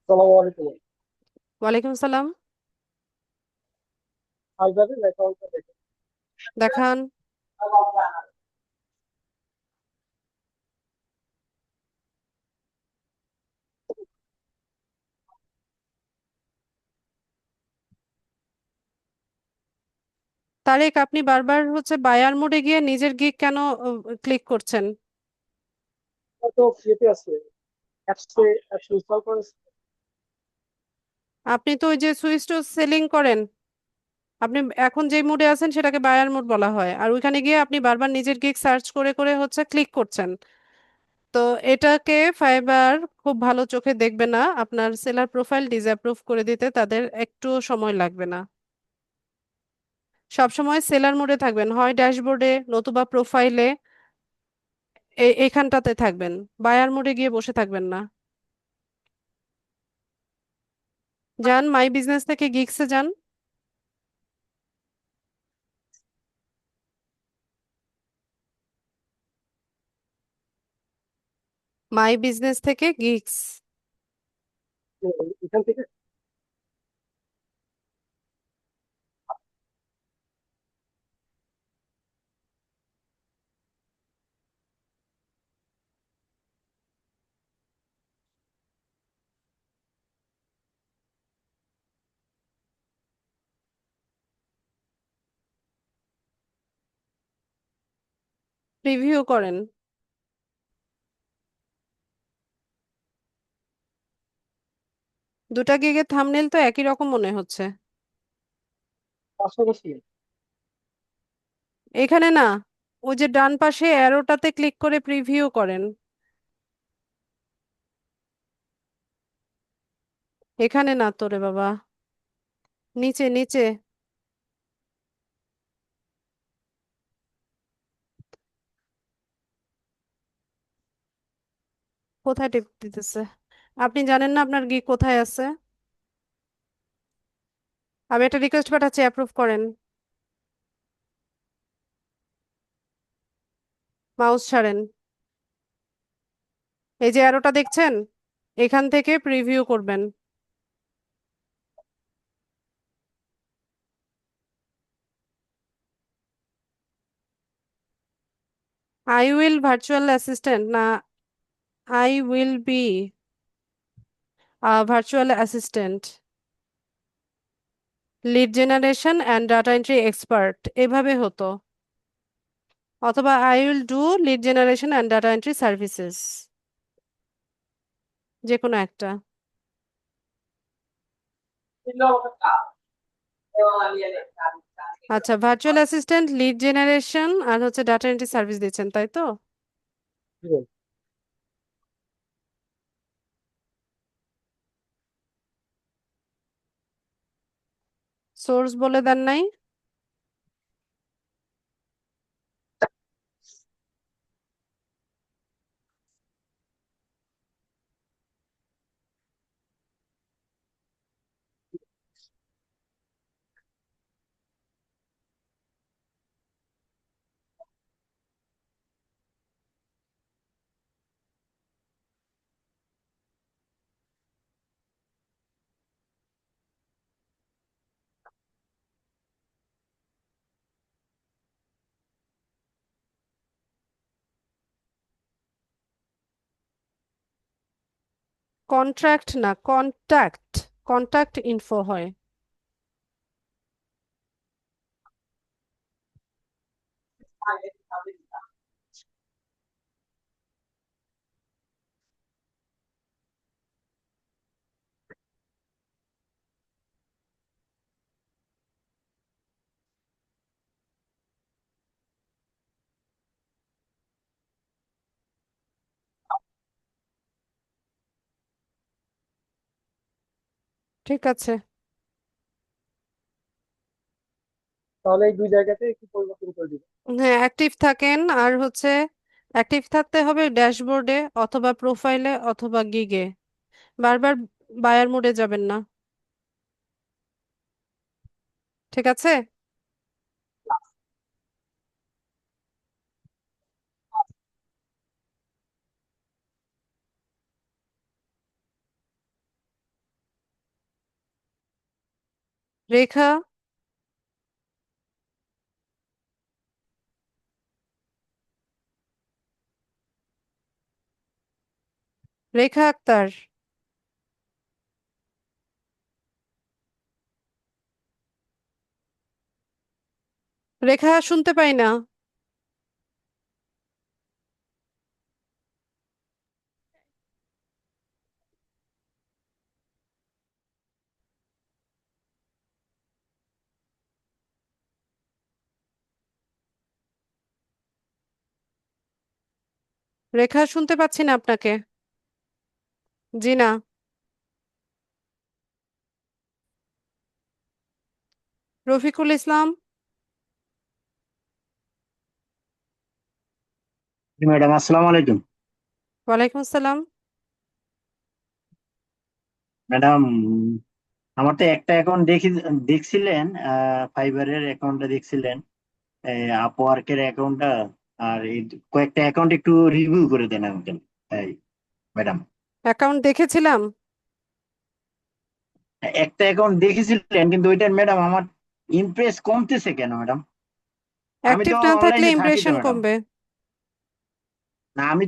S5: আসসালামু আলাইকুম।
S1: ওয়ালাইকুম সালাম।
S5: ফাইবারের অ্যাকাউন্টটা দেখেন।
S1: দেখান। তারেক, আপনি বারবার হচ্ছে বায়ার মোডে গিয়ে নিজের গিগ কেন ক্লিক করছেন?
S5: তো ইয়েতে আছে, অ্যাপসে অ্যাপস ইনস্টল করে।
S1: আপনি তো ওই যে সুইচ টু সেলিং করেন, আপনি এখন যে মুডে আছেন সেটাকে বায়ার মুড বলা হয়, আর ওইখানে গিয়ে আপনি বারবার নিজের গিগ সার্চ করে করে হচ্ছে ক্লিক করছেন। তো এটাকে ফাইবার খুব ভালো চোখে দেখবে না, আপনার সেলার প্রোফাইল ডিসঅ্যাপ্রুভ করে দিতে তাদের একটু সময় লাগবে না। সবসময় সেলার মোডে থাকবেন, হয় ড্যাশবোর্ডে নতুবা প্রোফাইলে, এখানটাতে থাকবেন, বায়ার মোডে গিয়ে বসে থাকবেন না। যান মাই বিজনেস থেকে গিগসে যান। মাই বিজনেস থেকে গিগস।
S5: এখান থেকে
S1: প্রিভিউ করেন। দুটা গিগের থাম্বনেল তো একই রকম মনে হচ্ছে।
S5: পাশাপাশি।
S1: এখানে না, ওই যে ডান পাশে অ্যারোটাতে ক্লিক করে প্রিভিউ করেন। এখানে না তো রে বাবা, নিচে নিচে। কোথায় টিপ দিতেছে? আপনি জানেন না আপনার গিগ কোথায় আছে? আমি একটা রিকোয়েস্ট পাঠাচ্ছি, অ্যাপ্রুভ করেন। মাউস ছাড়েন, এই যে অ্যারোটা দেখছেন, এখান থেকে প্রিভিউ করবেন। আই উইল ভার্চুয়াল অ্যাসিস্ট্যান্ট না, I will be virtual assistant, lead generation and data entry expert, এভাবে হতো। অথবা I will do lead generation and data entry services, যে কোনো একটা। আচ্ছা, ভার্চুয়াল অ্যাসিস্ট্যান্ট, লিড জেনারেশন আর হচ্ছে ডাটা এন্ট্রি সার্ভিস দিচ্ছেন, তাই তো? সোর্স বলে দেন নাই? কন্ট্রাক্ট না, কন্ট্যাক্ট, কন্ট্যাক্ট ইনফো হয়। ঠিক আছে।
S5: তাহলে এই দুই জায়গাতে একটু পরিবর্তন করে দিবেন।
S1: হ্যাঁ, অ্যাক্টিভ থাকেন, আর হচ্ছে অ্যাক্টিভ থাকতে হবে ড্যাশবোর্ডে অথবা প্রোফাইলে অথবা গিগে। বারবার বায়ার মোডে যাবেন না। ঠিক আছে। রেখা, রেখা আক্তার, রেখা শুনতে পাই না। রেখা শুনতে পাচ্ছি না আপনাকে। জি না। রফিকুল ইসলাম।
S6: জি ম্যাডাম, আসসালামু আলাইকুম।
S1: ওয়ালাইকুম আসসালাম।
S6: ম্যাডাম, আমার তো একটা অ্যাকাউন্ট দেখছিলেন, ফাইবারের অ্যাকাউন্টটা দেখছিলেন, আপওয়ার্কের অ্যাকাউন্টটা, আর এই কয়েকটা অ্যাকাউন্ট একটু রিভিউ করে দেন আমাকে। এই ম্যাডাম,
S1: অ্যাকাউন্ট দেখেছিলাম।
S6: একটা অ্যাকাউন্ট দেখেছিলেন, কিন্তু ওইটার ম্যাডাম আমার ইমপ্রেস কমতেছে কেন ম্যাডাম? আমি
S1: অ্যাক্টিভ
S6: তো
S1: না থাকলে
S6: অনলাইনে থাকি তো
S1: ইমপ্রেশন
S6: ম্যাডাম।
S1: কমবে।
S6: না, আমি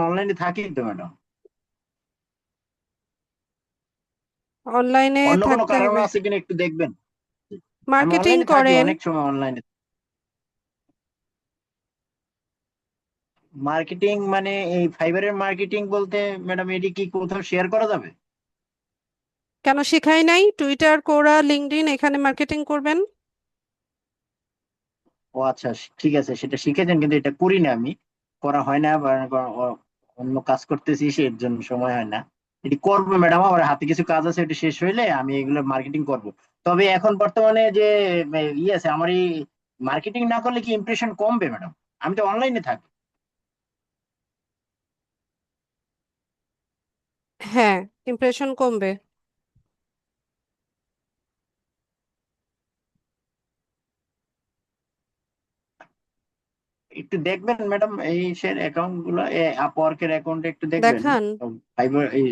S6: অনলাইনে থাকি তো ম্যাডাম।
S1: অনলাইনে
S6: অন্য কোনো
S1: থাকতে
S6: কারণ
S1: হবে।
S6: আছে কিনা একটু দেখবেন। আমি
S1: মার্কেটিং
S6: অনলাইনে থাকি,
S1: করেন।
S6: অনেক সময় অনলাইনে। মার্কেটিং মানে এই ফাইবারের মার্কেটিং বলতে ম্যাডাম, এটি কি কোথাও শেয়ার করা যাবে?
S1: কেন শিখাই নাই? টুইটার, কোরা, লিঙ্কডইন, এখানে মার্কেটিং করবেন।
S6: ও আচ্ছা, ঠিক আছে, সেটা শিখেছেন, কিন্তু এটা করি না আমি, করা হয় না, বা অন্য কাজ করতেছি, সেই জন্য সময় হয় না। এটি করবো ম্যাডাম, আমার হাতে কিছু কাজ আছে, এটি শেষ হইলে আমি এগুলো মার্কেটিং করব। তবে এখন বর্তমানে যে ইয়ে আছে, আমার এই মার্কেটিং না করলে কি ইমপ্রেশন কমবে ম্যাডাম? আমি তো অনলাইনে থাকি।
S1: হ্যাঁ, ইমপ্রেশন কমবে।
S6: একটু দেখবেন ম্যাডাম, এই শেয়ার অ্যাকাউন্ট গুলো, আপওয়ার্কের অ্যাকাউন্ট একটু দেখবেন।
S1: দেখান।
S6: ফাইবার এই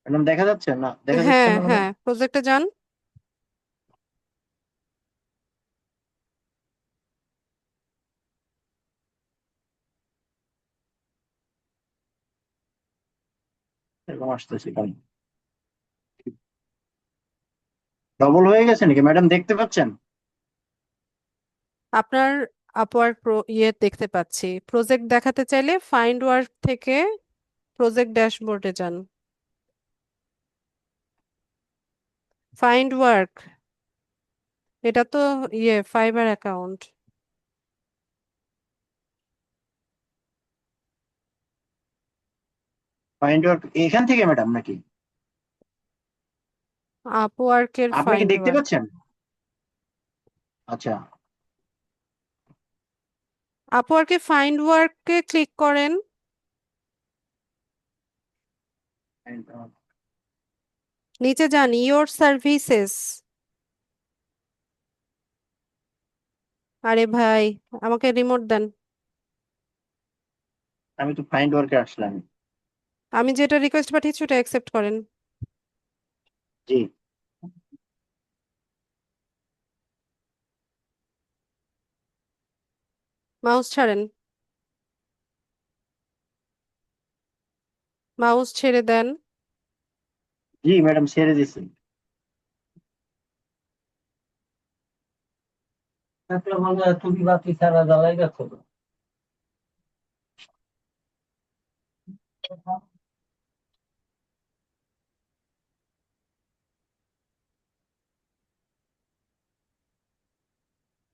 S6: ম্যাডাম দেখা যাচ্ছে না, দেখা যাচ্ছে
S1: হ্যাঁ
S6: না ম্যাডাম।
S1: হ্যাঁ, প্রজেক্টে যান।
S6: এরকম আসতেছে কেন? ডবল হয়ে গেছে নাকি ম্যাডাম, দেখতে পাচ্ছেন?
S1: আপনার আপওয়ার্ক ইয়ে দেখতে পাচ্ছি। প্রজেক্ট দেখাতে চাইলে ফাইন্ড ওয়ার্ক থেকে প্রজেক্ট ড্যাশবোর্ডে যান। ফাইন্ড ওয়ার্ক, এটা তো ইয়ে ফাইবার অ্যাকাউন্ট।
S6: ফাইন্ড ওয়ার্ক এখান থেকে ম্যাডাম নাকি?
S1: আপওয়ার্কের
S6: আপনি কি
S1: ফাইন্ড
S6: দেখতে
S1: ওয়ার্ক।
S6: পাচ্ছেন? আচ্ছা,
S1: আপওয়ার্কে ফাইন্ড ওয়ার্কে ক্লিক করেন। নিচে যান, ইয়োর সার্ভিসেস। আরে ভাই, আমাকে রিমোট দেন।
S6: আমি তো ফাইন্ড ওয়ার্কে আসলাম।
S1: আমি যেটা রিকোয়েস্ট পাঠিয়েছি ওটা অ্যাকসেপ্ট করেন।
S6: জি
S1: মাউস ছাড়েন, মাউস ছেড়ে দেন।
S6: জি ম্যাডাম, ছেড়ে দিছি। তুমি বাতি সারা জ্বালাই গেছো।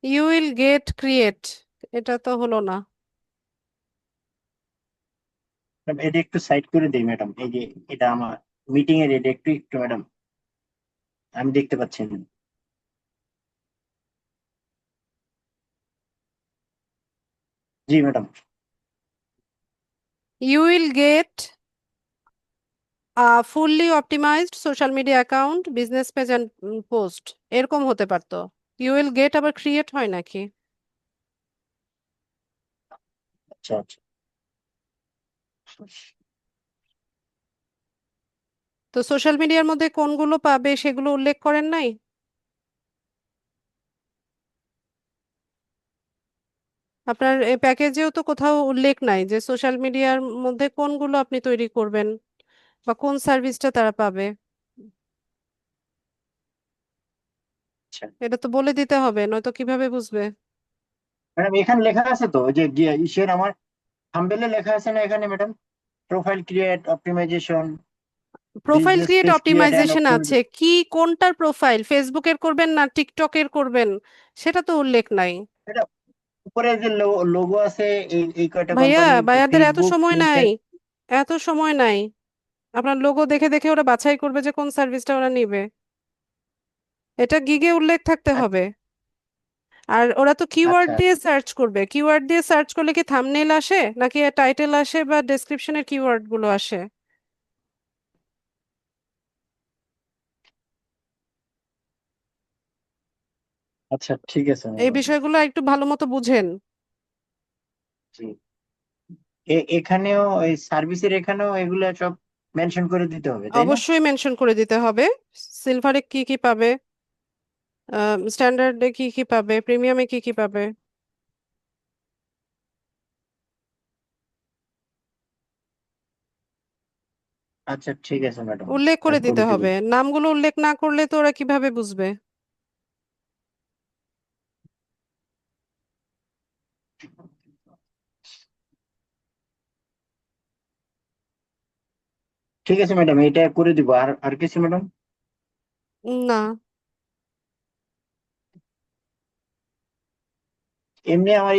S1: ইউ উইল গেট ক্রিয়েট, এটা তো হলো না।
S6: এটা একটু সাইড করে দিই ম্যাডাম, এই যে এটা আমার মিটিং এর, এটা একটু একটু ম্যাডাম আমি দেখতে পাচ্ছি না। জি madam.
S1: You will get fully optimised social media account, business page and post, এরকম হতে পারতো। ইউ উইল গেট আবার ক্রিয়েট হয় নাকি?
S6: আচ্ছা আচ্ছা।
S1: তো সোশ্যাল মিডিয়ার মধ্যে কোনগুলো পাবে সেগুলো উল্লেখ করেন নাই? আপনার এই প্যাকেজেও তো কোথাও উল্লেখ নাই যে সোশ্যাল মিডিয়ার মধ্যে কোনগুলো আপনি তৈরি করবেন বা কোন সার্ভিসটা তারা পাবে।
S6: আচ্ছা
S1: এটা তো বলে দিতে হবে, নয়তো কিভাবে বুঝবে?
S6: ম্যাডাম, এখানে লেখা আছে তো, ওই যে ইসের আমার থাম্বনেলে লেখা আছে না এখানে madam, profile create optimisation,
S1: profile
S6: business
S1: create
S6: page create and
S1: optimisation আছে,
S6: অপটিমাইজেশন।
S1: কি কোনটার প্রোফাইল, ফেসবুকের করবেন না টিকটকের করবেন, সেটা তো উল্লেখ নাই।
S6: এটা উপরে যে লোগো আছে, এই কয়টা
S1: ভাইয়া,
S6: কোম্পানি,
S1: ভাইয়াদের এত
S6: ফেসবুক,
S1: সময় নাই,
S6: লিঙ্কডইন।
S1: এত সময় নাই। আপনার লোগো দেখে দেখে ওরা বাছাই করবে যে কোন সার্ভিসটা ওরা নিবে। এটা গিগে উল্লেখ থাকতে হবে। আর ওরা তো কিওয়ার্ড
S6: আচ্ছা
S1: দিয়ে সার্চ করবে, কিওয়ার্ড দিয়ে সার্চ করলে কি থাম্বনেল আসে নাকি টাইটেল আসে বা ডেসক্রিপশনের কিওয়ার্ড গুলো আসে?
S6: আচ্ছা, ঠিক আছে
S1: এই
S6: ম্যাডাম।
S1: বিষয়গুলো একটু ভালো মতো বুঝেন।
S6: জি, এখানেও এই সার্ভিসের এখানেও এগুলো সব মেনশন করে দিতে হবে, তাই না?
S1: অবশ্যই মেনশন করে দিতে হবে, সিলভারে কি কি পাবে, স্ট্যান্ডার্ডে কি কি পাবে, প্রিমিয়ামে কি কি পাবে,
S6: আচ্ছা ঠিক আছে ম্যাডাম,
S1: উল্লেখ করে দিতে
S6: করে দিব।
S1: হবে। নামগুলো উল্লেখ না করলে তো ওরা কিভাবে বুঝবে?
S6: ঠিক আছে ম্যাডাম, এটা করে দিব। আর আর কিছু ম্যাডাম?
S1: না।
S6: এমনি আমার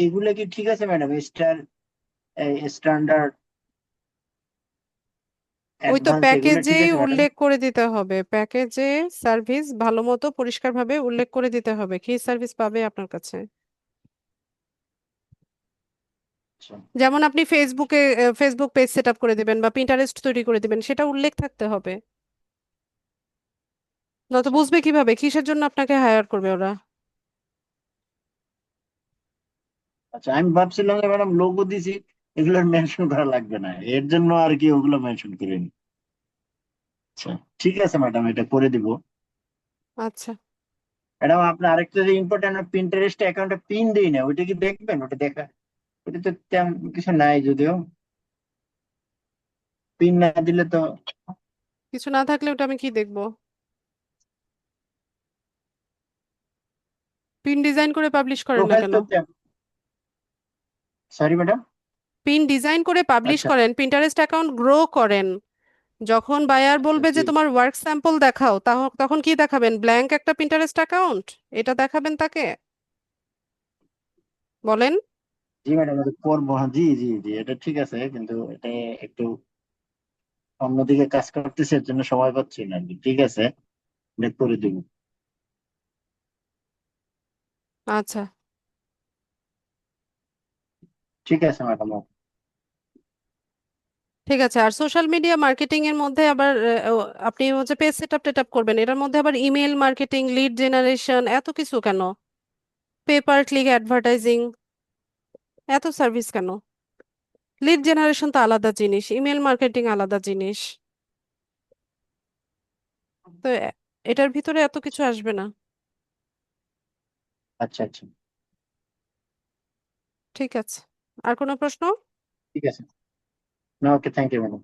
S6: এগুলো কি ঠিক আছে ম্যাডাম? স্ট্যান্ডার্ড,
S1: ওই তো
S6: অ্যাডভান্স, এগুলো ঠিক
S1: প্যাকেজেই
S6: আছে ম্যাডাম?
S1: উল্লেখ করে দিতে হবে, প্যাকেজে সার্ভিস ভালো মতো পরিষ্কারভাবে উল্লেখ করে দিতে হবে কি সার্ভিস পাবে আপনার কাছে।
S6: আচ্ছা
S1: যেমন আপনি ফেসবুকে ফেসবুক পেজ সেট আপ করে দিবেন বা পিন্টারেস্ট তৈরি করে দিবেন, সেটা উল্লেখ থাকতে হবে। নয়তো
S6: আচ্ছা
S1: বুঝবে কিভাবে কিসের জন্য আপনাকে হায়ার করবে ওরা?
S6: আচ্ছা, আমি ভাবছিলাম যে ম্যাডাম লোগো দিছি, এগুলো মেনশন করা লাগবে না, এর জন্য আর কি ওগুলো মেনশন করিনি। আচ্ছা ঠিক আছে ম্যাডাম, এটা করে দিব।
S1: আচ্ছা,
S6: ম্যাডাম, আপনার আরেকটা যে ইম্পর্টেন্ট, পিন্টারেস্ট অ্যাকাউন্টে পিন দিই না, ওইটা কি দেখবেন? ওটা দেখা, ওটা তো তেমন কিছু নাই যদিও, পিন না দিলে তো।
S1: কিছু না থাকলে ওটা আমি কি দেখবো? পিন ডিজাইন করে পাবলিশ করেন না
S6: প্রোফাইল
S1: কেন?
S6: তো, সরি ম্যাডাম।
S1: পিন ডিজাইন করে পাবলিশ
S6: আচ্ছা
S1: করেন, পিন্টারেস্ট অ্যাকাউন্ট গ্রো করেন। যখন বায়ার
S6: আচ্ছা
S1: বলবে যে
S6: জি।
S1: তোমার ওয়ার্ক স্যাম্পল দেখাও, তখন কি দেখাবেন? ব্ল্যাঙ্ক একটা পিন্টারেস্ট অ্যাকাউন্ট, এটা দেখাবেন তাকে? বলেন।
S6: জি ম্যাডাম, এটা করবো। হ্যাঁ, জি জি জি, এটা ঠিক আছে, কিন্তু এটা একটু অন্যদিকে কাজ করতেছে, এর জন্য সময় পাচ্ছি না আর কি। ঠিক আছে, এটা করে দিব।
S1: আচ্ছা,
S6: ঠিক আছে ম্যাডাম।
S1: ঠিক আছে। আর সোশ্যাল মিডিয়া মার্কেটিং এর মধ্যে আবার আপনি হচ্ছে page set up TET up করবেন, এটার মধ্যে আবার ইমেল মার্কেটিং, লিড জেনারেশন, এত কিছু কেন? পেপার ক্লিক অ্যাডভার্টাইজিং, এত সার্ভিস কেন? লিড জেনারেশন তো আলাদা জিনিস, ইমেল মার্কেটিং আলাদা জিনিস। তো এটার ভিতরে এত কিছু আসবে না।
S6: আচ্ছা আচ্ছা,
S1: ঠিক আছে। আর কোনো প্রশ্ন?
S6: ঠিক আছে। না, ওকে, থ্যাংক ইউ ম্যাডাম।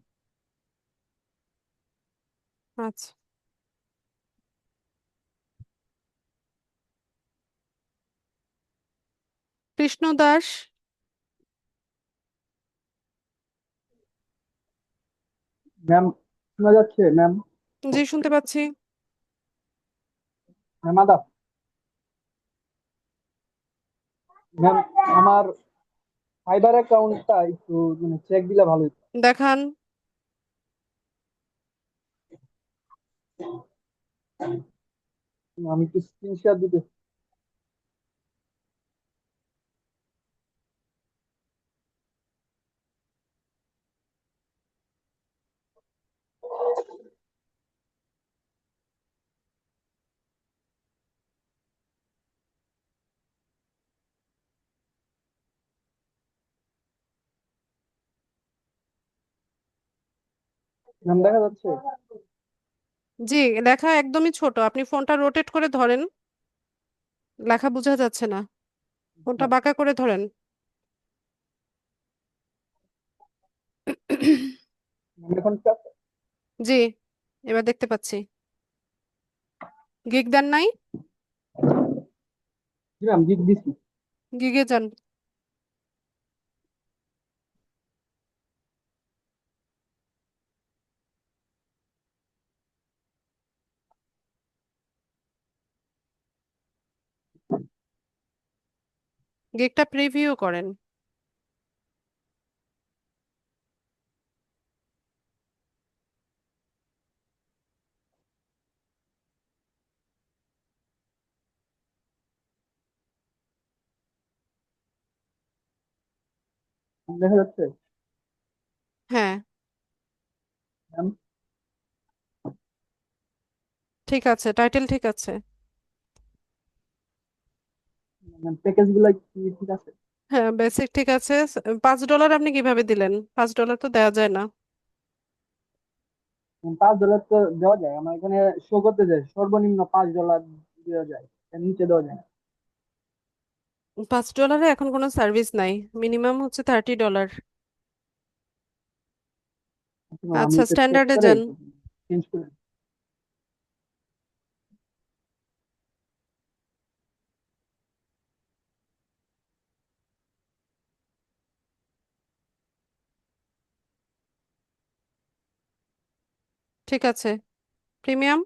S1: আচ্ছা। কৃষ্ণ দাস।
S5: ম্যাম শোনা যাচ্ছে ম্যাম?
S1: জি, শুনতে পাচ্ছি।
S5: ম্যাম আদাব। ম্যাম আমার ফাইবার অ্যাকাউন্টটা একটু মানে চেক দিলে ভালো হতো।
S1: দেখান।
S5: আমি একটু স্ক্রিনশট দিতে। ম্যাম দেখা যাচ্ছে?
S1: জি, লেখা একদমই ছোট, আপনি ফোনটা রোটেট করে ধরেন, লেখা বোঝা যাচ্ছে না, ফোনটা বাঁকা করে ধরেন।
S5: ম্যাম এখন কি আছে?
S1: জি, এবার দেখতে পাচ্ছি। গিগ দেন নাই?
S5: জি ম্যাম গিগ দিছি।
S1: গিগে যান। গিগটা প্রিভিউ করেন।
S5: দেখা যাচ্ছে
S1: হ্যাঁ,
S5: ম্যাম?
S1: ঠিক আছে, টাইটেল ঠিক আছে।
S5: ম্যাম প্যাকেজ গুলা কি ঠিক আছে?
S1: হ্যাঁ, বেসিক ঠিক আছে। $5 আপনি কিভাবে দিলেন? $5 তো দেওয়া যায় না।
S5: $5 তো দেওয়া যায়, আমার এখানে শো করতে যায় সর্বনিম্ন $5 দেওয়া যায়, এর নিচে দেওয়া যায় না।
S1: $5 এখন কোনো সার্ভিস নাই, মিনিমাম হচ্ছে $30।
S5: আচ্ছা, ম্যাম, আমি
S1: আচ্ছা,
S5: এটা চেক
S1: স্ট্যান্ডার্ডে
S5: করে
S1: যান।
S5: চেঞ্জ করে।
S1: ঠিক আছে, প্রিমিয়াম।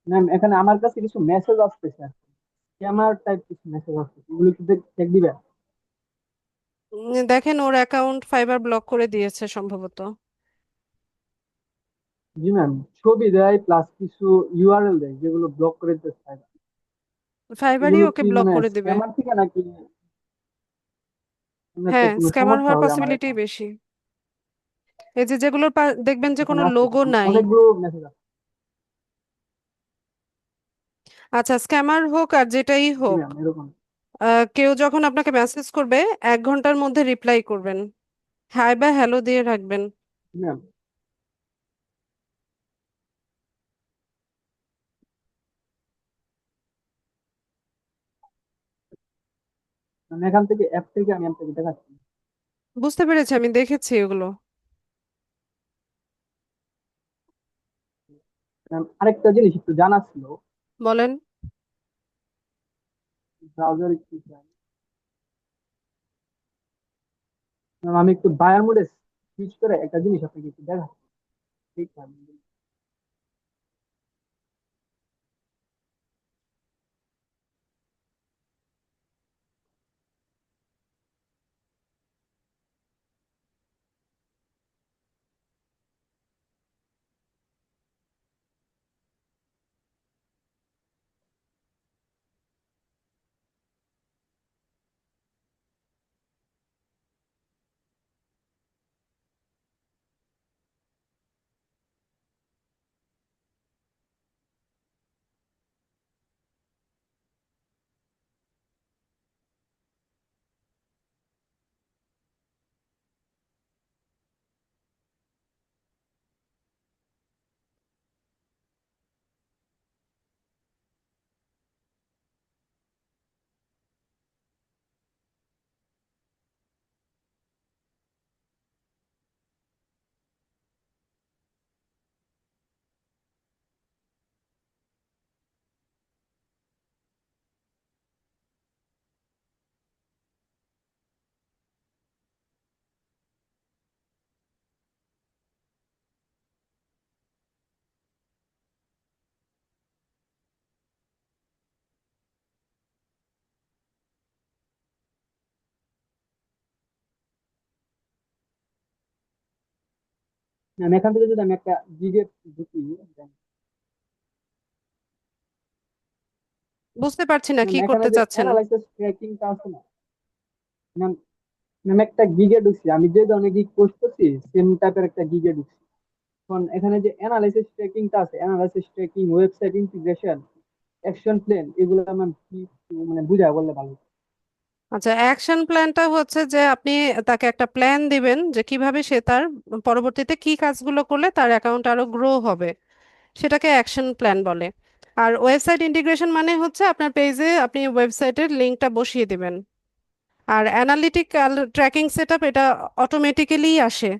S5: ম্যাম এখানে আমার কাছে কিছু মেসেজ আসতেছে, স্ক্যামার টাইপ কিছু মেসেজ আসতেছে, এগুলো কি চেক দিবেন?
S1: দেখেন, ওর অ্যাকাউন্ট ফাইবার ব্লক করে দিয়েছে সম্ভবত।
S5: জি ম্যাম, ছবি দেয় প্লাস কিছু ইউআরএল দেয় যেগুলো ব্লক করে দিতে চায়।
S1: ফাইবারই
S5: এগুলো
S1: ওকে
S5: কি
S1: ব্লক
S5: মানে
S1: করে দিবে।
S5: স্ক্যামার থেকে নাকি এমনিতে
S1: হ্যাঁ,
S5: কোনো
S1: স্ক্যামার
S5: সমস্যা
S1: হওয়ার
S5: হবে আমার
S1: পসিবিলিটি
S5: অ্যাকাউন্ট?
S1: বেশি। এই যে যেগুলোর দেখবেন যে
S5: এখানে
S1: কোনো
S5: আসতেছে
S1: লোগো
S5: মানে
S1: নাই।
S5: অনেকগুলো মেসেজ আসছে।
S1: আচ্ছা, স্ক্যামার হোক আর যেটাই
S5: জি
S1: হোক,
S5: ম্যাম এরকম।
S1: কেউ যখন আপনাকে মেসেজ করবে 1 ঘন্টার মধ্যে রিপ্লাই করবেন, হাই বা হ্যালো দিয়ে রাখবেন।
S5: জি ম্যাম, মানে এখান থেকে অ্যাপ থেকে আমি আপনাকে দেখাচ্ছি।
S1: বুঝতে পেরেছি, আমি দেখেছি এগুলো।
S5: ম্যাম আরেকটা জিনিস একটু জানার ছিল,
S1: বলেন।
S5: ব্রাউজার একটু যাই। ম্যাম আমি একটু বায়ার মোডে সুইচ করে একটা জিনিস আপনাকে একটু দেখাচ্ছি। ঠিক আছে? ম্যাম এখান থেকে যদি আমি একটা গিগে ঢুকি,
S1: বুঝতে পারছি না
S5: ম্যাম
S1: কি
S5: এখানে
S1: করতে
S5: যে
S1: চাচ্ছেন।
S5: অ্যানালাইসিস ট্র্যাকিংটা আছে না ম্যাম, ম্যাম একটা গিগে ঢুকছি, আমি যে ধরনের গিগ পোস্ট করছি সেম টাইপের একটা গিগে ঢুকছি। এখন এখানে যে অ্যানালাইসিস ট্র্যাকিংটা আছে, analysis tracking, website integration, action plan, এগুলো ম্যাম কি একটু মানে বুঝায় বললে ভালো হতো।
S1: আচ্ছা, অ্যাকশন প্ল্যানটা হচ্ছে যে আপনি তাকে একটা প্ল্যান দিবেন যে কিভাবে সে তার পরবর্তীতে কি কাজগুলো করলে তার অ্যাকাউন্ট আরো গ্রো হবে, সেটাকে অ্যাকশন প্ল্যান বলে। আর ওয়েবসাইট ইন্টিগ্রেশন মানে হচ্ছে আপনার পেজে আপনি ওয়েবসাইটের লিঙ্কটা বসিয়ে দিবেন। আর অ্যানালিটিক্যাল ট্র্যাকিং সেটআপ এটা অটোমেটিক্যালি আসে।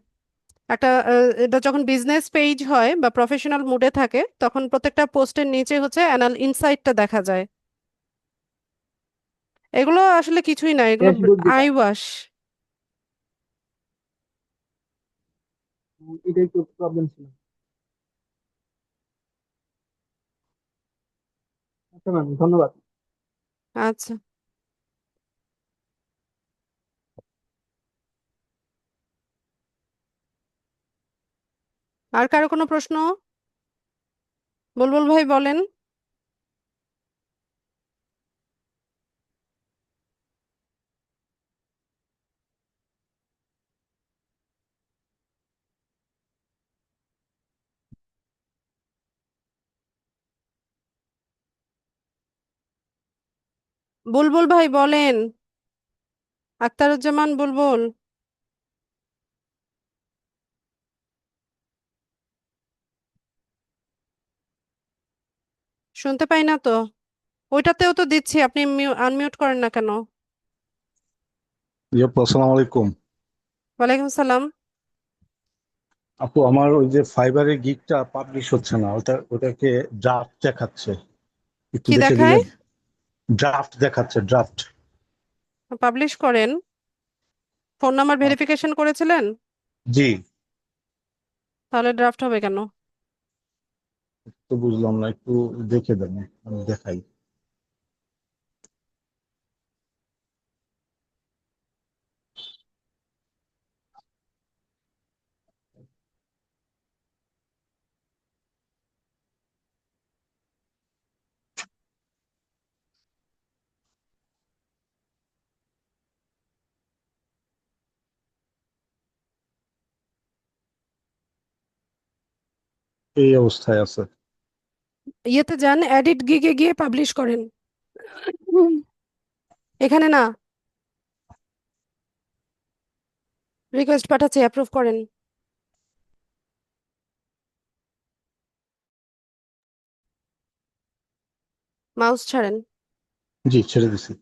S1: এটা যখন বিজনেস পেজ হয় বা প্রফেশনাল মুডে থাকে তখন প্রত্যেকটা পোস্টের নিচে হচ্ছে ইনসাইটটা দেখা যায়। এগুলো আসলে কিছুই না, এগুলো
S5: ড্যাশবোর্ড যেটা,
S1: আই ওয়াশ।
S5: এটাই তো প্রবলেম ছিল। আচ্ছা ম্যাম, ধন্যবাদ।
S1: আচ্ছা, আর কারো কোনো প্রশ্ন? বুলবুল ভাই বলেন। বুলবুল ভাই বলেন। আক্তারুজ্জামান বুলবুল। শুনতে পাই না তো। ওইটাতেও তো দিচ্ছি, আপনি আনমিউট করেন না কেন?
S7: আপু আসসালামু আলাইকুম।
S1: ওয়ালাইকুম সালাম।
S7: আপু আমার ওই যে ফাইবারের গিগটা পাবলিশ হচ্ছে না, ওটাকে ড্রাফট দেখাচ্ছে, একটু
S1: কি
S7: দেখে
S1: দেখায়?
S7: দিবেন। ড্রাফট দেখাচ্ছে, ড্রাফট।
S1: পাবলিশ করেন। ফোন নাম্বার ভেরিফিকেশন করেছিলেন?
S7: জি।
S1: তাহলে ড্রাফট হবে কেন?
S7: তো বুঝলাম না, একটু দেখে দেন, আমি দেখাই। এই অবস্থায় আছে।
S1: ইয়েতে যান, এডিট গিগে গিয়ে পাবলিশ করেন। হুম, এখানে না, রিকোয়েস্ট পাঠাচ্ছি, অ্যাপ্রুভ করেন। মাউস ছাড়েন।
S7: জি, ছেড়ে দিছি।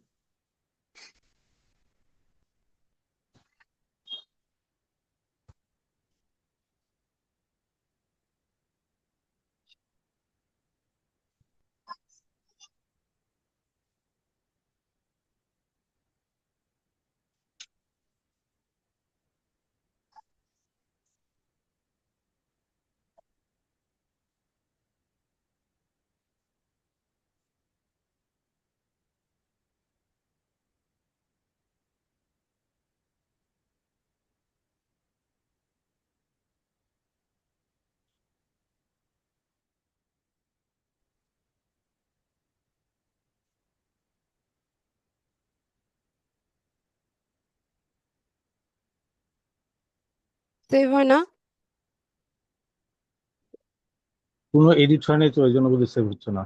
S1: সেভ হয় না।
S7: কোনো এডিট হয়নি তো, ওই জন্য বলে সেভ হচ্ছে না।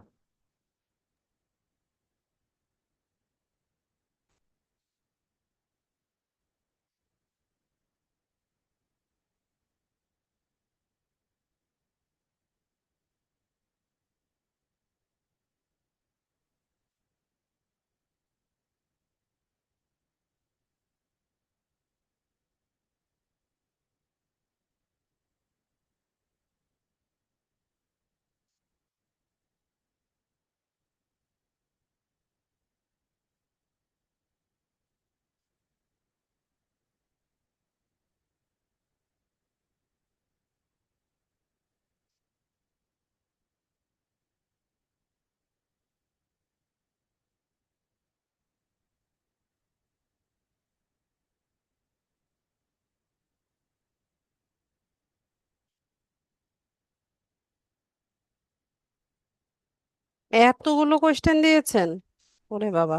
S1: এতগুলো কোয়েশ্চেন দিয়েছেন? ওরে বাবা।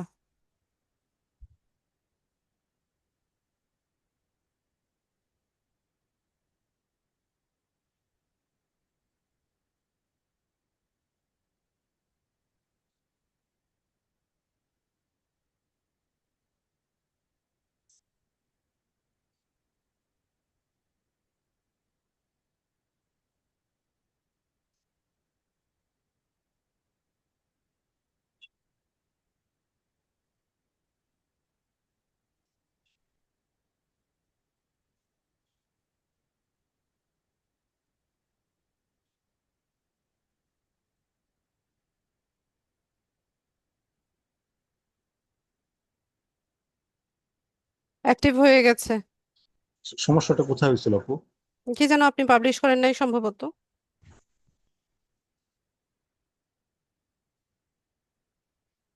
S1: অ্যাক্টিভ হয়ে গেছে।
S7: সমস্যাটা কোথায় হয়েছিল আপু?
S1: কি যেন আপনি পাবলিশ করেন নাই সম্ভবত।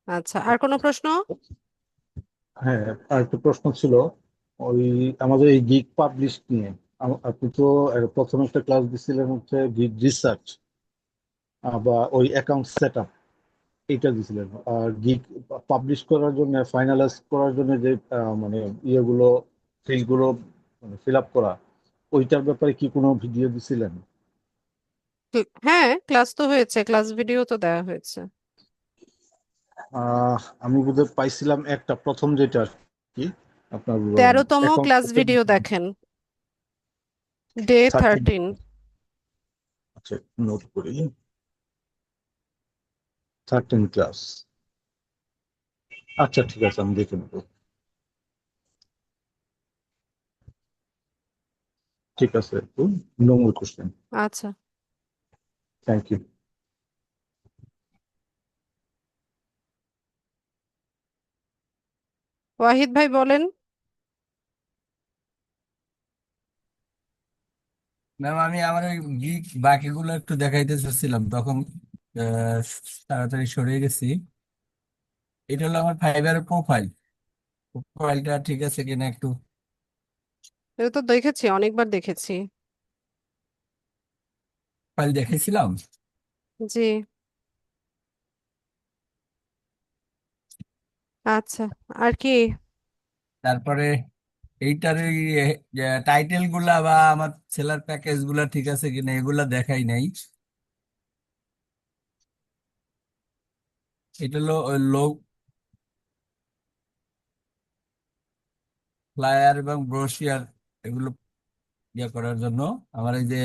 S1: আচ্ছা, আর কোনো প্রশ্ন?
S7: হ্যাঁ, আর একটা প্রশ্ন ছিল ওই আমাদের এই গিগ পাবলিশ নিয়ে। আপনি তো প্রথম একটা ক্লাস দিছিলেন হচ্ছে গিগ রিসার্চ বা ওই অ্যাকাউন্ট সেট আপ, এইটা দিছিলেন। আর গিগ পাবলিশ করার জন্য, ফাইনালাইজ করার জন্য যে মানে ইয়েগুলো, ফিল্ডগুলো মানে ফিল আপ করা, ওইটার ব্যাপারে কি কোনো ভিডিও দিছিলেন?
S1: হ্যাঁ, ক্লাস তো হয়েছে, ক্লাস ভিডিও তো দেওয়া হয়েছে।
S7: আমি বোধহয় পাইছিলাম একটা, প্রথম যেটা আর কি, আপনার
S1: 13তম
S7: অ্যাকাউন্ট
S1: ক্লাস ভিডিও দেখেন, ডে
S7: 13।
S1: 13।
S7: আচ্ছা, নোট করি, 13 ক্লাস। আচ্ছা ঠিক আছে, আমি দেখে নেবো। ঠিক আছে, নো মোর কোশ্চেন।
S1: আচ্ছা,
S7: থ্যাংক ইউ।
S1: ওয়াহিদ ভাই বলেন।
S2: ম্যাম আমি আমার ওই গিগ বাকিগুলো একটু দেখাইতে চাচ্ছিলাম, তখন আহ, তাড়াতাড়ি সরে গেছি। এটা হলো আমার ফাইবারের প্রোফাইল। প্রোফাইলটা ঠিক আছে কিনা একটু।
S1: এটা তো দেখেছি, অনেকবার দেখেছি।
S2: ফাইল দেখেছিলাম।
S1: জি। আচ্ছা, আর কি?
S2: তারপরে এইটার টাইটেল গুলা বা আমার সেলার প্যাকেজ গুলা ঠিক আছে কিনা এগুলা দেখাই নাই। এটা হলো লোক ফ্লায়ার এবং ব্রোশিয়ার, এগুলো ইয়ে করার জন্য আমার এই যে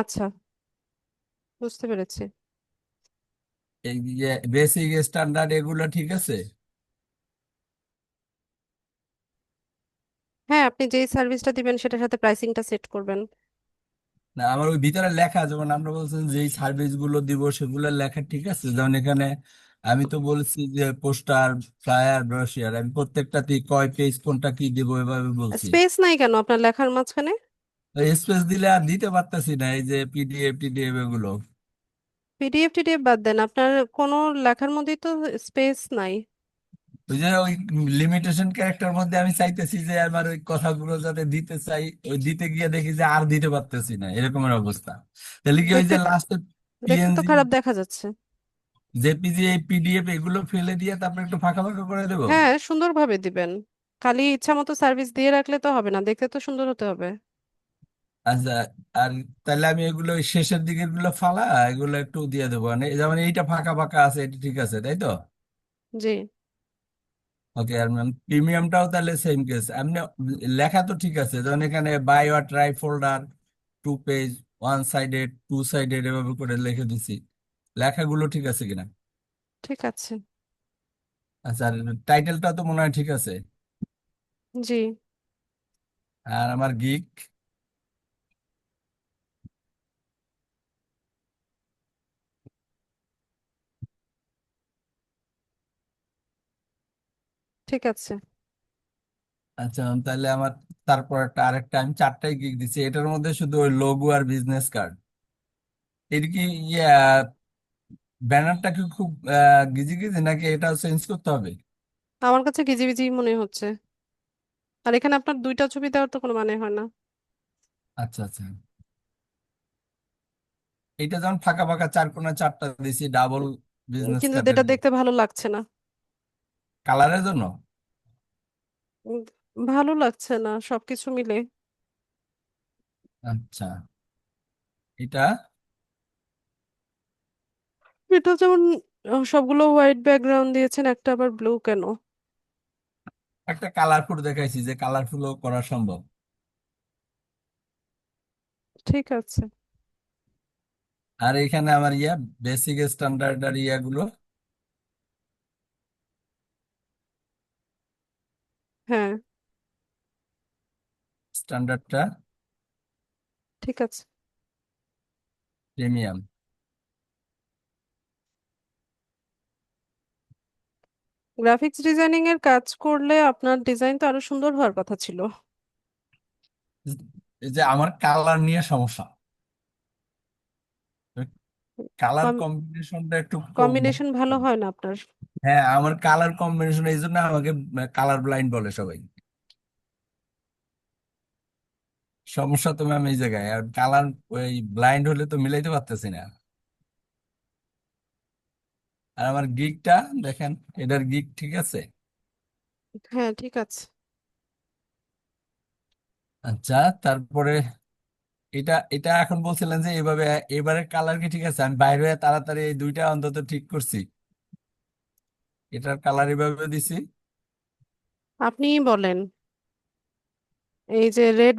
S1: আচ্ছা, বুঝতে পেরেছি।
S2: এই যে বেসিক স্ট্যান্ডার্ড এগুলো ঠিক আছে।
S1: হ্যাঁ, আপনি যেই সার্ভিসটা দিবেন সেটার সাথে প্রাইসিংটা সেট করবেন।
S2: না আমার ওই ভিতরে লেখা, যেমন আমরা বলছেন যে সার্ভিস গুলো দিব সেগুলো লেখা ঠিক আছে। যেমন এখানে আমি তো বলছি যে পোস্টার, ফ্লায়ার, ব্রোশিয়ার, আমি প্রত্যেকটাতে কয় পেজ কোনটা কি দিব এভাবে বলছি।
S1: স্পেস নাই কেন আপনার লেখার মাঝখানে?
S2: স্পেস দিলে আর দিতে পারতেছি না, এই যে পিডিএফ টিডিএফ এগুলো।
S1: পিডিএফ টিডিএফ বাদ দেন, আপনার কোনো লেখার মধ্যেই তো স্পেস নাই।
S2: ওই যে ওই লিমিটেশন ক্যারেক্টার মধ্যে আমি চাইতেছি যে আমার ওই কথাগুলো যাতে দিতে চাই, ওই দিতে গিয়ে দেখি যে আর দিতে পারতেছি না, এরকমের অবস্থা। তাহলে কি ওই
S1: দেখতে
S2: যে লাস্টে
S1: দেখতে তো
S2: পিএনজি,
S1: খারাপ দেখা যাচ্ছে।
S2: জেপিজি, এই পিডিএফ এগুলো ফেলে দিয়ে তারপরে একটু ফাঁকা ফাঁকা করে দেবো।
S1: হ্যাঁ, সুন্দরভাবে দিবেন। খালি ইচ্ছা মতো সার্ভিস দিয়ে রাখলে তো হবে না, দেখতে তো সুন্দর হতে হবে।
S2: আচ্ছা। আর তাহলে আমি এগুলো ওই শেষের দিকের গুলো ফালা, এগুলো একটু দিয়ে দেবো, মানে যেমন এইটা ফাঁকা ফাঁকা আছে, এটা ঠিক আছে তাই তো?
S1: জি।
S2: ওকে। আর ম্যাম প্রিমিয়ামটাও তাহলে সেম কেস, এমনি লেখা তো ঠিক আছে, যেমন এখানে বাই ওয়ার tri folder, 2 page, 1 sided, 2 sided এভাবে করে লিখে দিছি। লেখাগুলো ঠিক আছে কিনা?
S1: ঠিক আছে।
S2: আচ্ছা, আর টাইটেলটা তো মনে হয় ঠিক আছে।
S1: জি।
S2: আর আমার গিক,
S1: ঠিক আছে।
S2: আচ্ছা ma'am, তাহলে আমার তারপর আরেকটা আমি 4টাই গিক দিছি, এটার মধ্যে শুধু ওই লোগো আর বিজনেস কার্ড। এটা কি ইয়া ব্যানারটা কি খুব গিজি গিজি, নাকি এটাও চেঞ্জ করতে হবে?
S1: আমার কাছে ঘিজিবিজি মনে হচ্ছে। আর এখানে আপনার দুইটা ছবি দেওয়ার তো কোনো মানে হয় না।
S2: আচ্ছা আচ্ছা। এটা যখন ফাঁকা ফাঁকা চার কোণা চারটা দিছি ডাবল বিজনেস
S1: কিন্তু
S2: কার্ডের
S1: এটা দেখতে ভালো লাগছে না।
S2: কালারের জন্য।
S1: উম, ভালো লাগছে না সবকিছু মিলে।
S2: আচ্ছা, এটা
S1: এটা যেমন সবগুলো হোয়াইট ব্যাকগ্রাউন্ড দিয়েছেন, একটা আবার ব্লু কেন?
S2: একটা কালারফুল দেখাইছি যে কালারফুলও করা সম্ভব।
S1: ঠিক আছে।
S2: আর এখানে আমার বেসিক স্ট্যান্ডার্ড আর ইয়াগুলো
S1: হ্যাঁ,
S2: স্ট্যান্ডার্ডটা
S1: ঠিক আছে।
S2: প্রিমিয়াম।
S1: গ্রাফিক্স ডিজাইনিং এর কাজ করলে আপনার ডিজাইন তো আরো সুন্দর হওয়ার কথা ছিল।
S2: এই যে আমার কালার নিয়ে সমস্যা, কালার কম্বিনেশনটা একটু
S1: কম্বিনেশন ভালো হয় না আপনার।
S2: হ্যাঁ, আমার কালার কম্বিনেশন এই জন্য আমাকে কালার ব্লাইন্ড বলে সবাই। সমস্যা তো ম্যাম এই জায়গায়, আর কালার ওই ব্লাইন্ড হলে তো মিলাইতে পারতেছি না। আর আমার গিকটা দেখেন, এটার গিক ঠিক আছে।
S1: হ্যাঁ, ঠিক আছে।
S2: আচ্ছা, তারপরে এটা এটা এখন বলছিলেন যে এইভাবে এবারের কালার কি ঠিক আছে? আমি বাইরে হয়ে তাড়াতাড়ি এই দুইটা অন্তত ঠিক করছি, এটার কালার এভাবে দিছি।
S1: আপনিই বলেন, এই যে রেড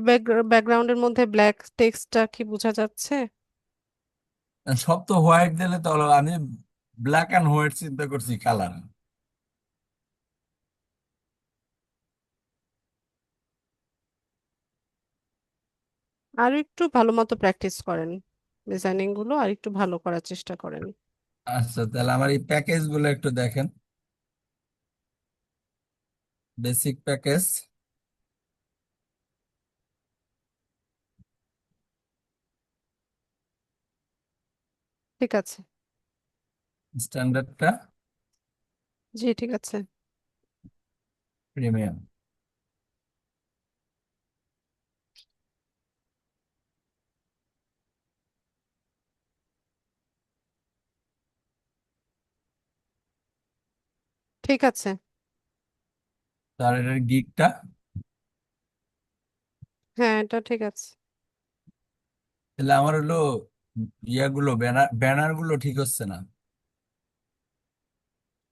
S1: ব্যাকগ্রাউন্ডের মধ্যে ব্ল্যাক টেক্সটটা কি বোঝা যাচ্ছে?
S2: সব তো হোয়াইট দিলে তো হলো, আমি ব্ল্যাক অ্যান্ড হোয়াইট চিন্তা করছি কালার।
S1: আর একটু ভালো মতো প্র্যাকটিস করেন, ডিজাইনিং গুলো আর একটু ভালো করার চেষ্টা করেন।
S2: আচ্ছা, তাহলে আমার এই প্যাকেজ গুলো একটু দেখেন। বেসিক প্যাকেজ,
S1: ঠিক আছে।
S2: স্ট্যান্ডার্ডটা
S1: জি, ঠিক আছে।
S2: প্রিমিয়াম।
S1: ঠিক আছে।
S2: তার এটার গিকটা,
S1: হ্যাঁ, এটা ঠিক আছে।
S2: তাহলে আমার হলো ইয়াগুলো ব্যানার ব্যানার গুলো ঠিক হচ্ছে না।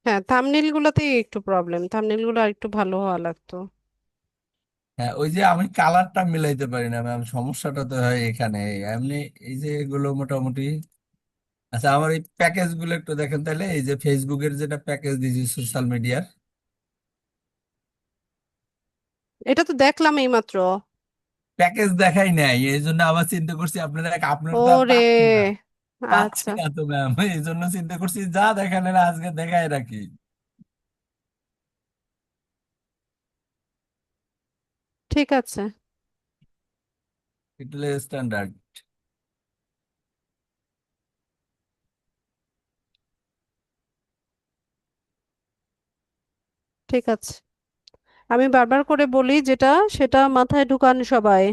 S1: হ্যাঁ, থাম্বনেইল গুলোতেই একটু প্রবলেম, থাম্বনেইল গুলো আর একটু ভালো হওয়া লাগতো।
S2: হ্যাঁ, ওই যে আমি কালারটা মিলাইতে পারি না ম্যাম, সমস্যাটা তো হয় এখানে। এমনি এই যে এগুলো মোটামুটি। আচ্ছা, আমার এই প্যাকেজ গুলো একটু দেখেন তাহলে, এই যে ফেসবুকের যেটা প্যাকেজ দিয়েছি সোশ্যাল মিডিয়ার,
S1: এটা তো দেখলাম এইমাত্র।
S2: প্যাকেজ দেখাই নাই, এই জন্য আবার চিন্তা করছি আপনারা আপনার তো আর
S1: ওরে,
S2: পাচ্ছি না, পাচ্ছি
S1: আচ্ছা,
S2: না তো ম্যাম, এই জন্য চিন্তা করছি যা দেখালেন আজকে দেখাই রাখি।
S1: ঠিক আছে।
S2: এটা স্ট্যান্ডার্ড।
S1: ঠিক আছে। আমি বারবার করে বলি যেটা, সেটা মাথায় ঢুকান সবাই।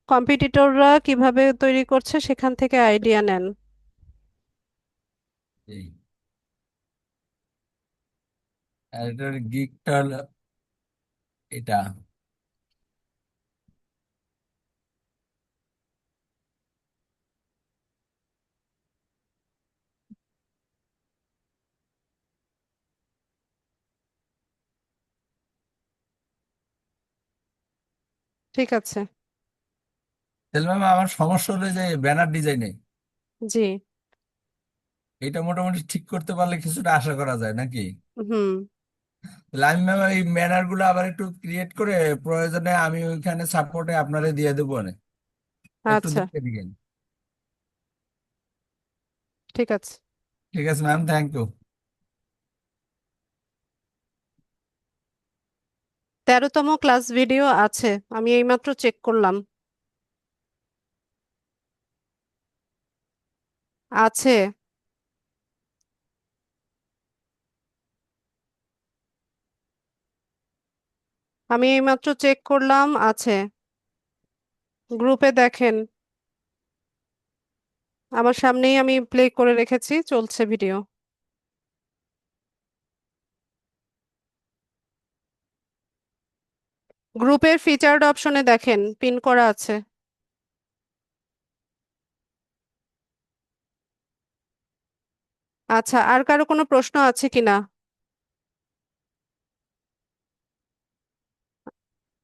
S1: কম্পিটিটররা কিভাবে তৈরি করছে সেখান থেকে আইডিয়া নেন।
S2: এই আর এটার গিকটা হলো এটা।
S1: ঠিক আছে।
S2: তাহলে ম্যাম আমার সমস্যা হলো যে ব্যানার ডিজাইনে,
S1: জি।
S2: এটা মোটামুটি ঠিক করতে পারলে কিছুটা আশা করা যায় নাকি?
S1: হুম।
S2: তাহলে আমি ম্যাম এই ব্যানার গুলো আবার একটু ক্রিয়েট করে প্রয়োজনে আমি ওইখানে সাপোর্টে আপনারে দিয়ে দেবো না, একটু
S1: আচ্ছা,
S2: দেখে দিবেন।
S1: ঠিক আছে।
S2: ঠিক আছে ম্যাম, থ্যাংক ইউ।
S1: 13তম ক্লাস ভিডিও আছে, আমি এইমাত্র চেক করলাম। আছে। আমি এইমাত্র চেক করলাম, আছে। গ্রুপে দেখেন। আমার সামনেই আমি প্লে করে রেখেছি, চলছে ভিডিও। গ্রুপের ফিচার্ড অপশনে দেখেন পিন করা আছে। আচ্ছা, আর কারো কোনো প্রশ্ন আছে কিনা?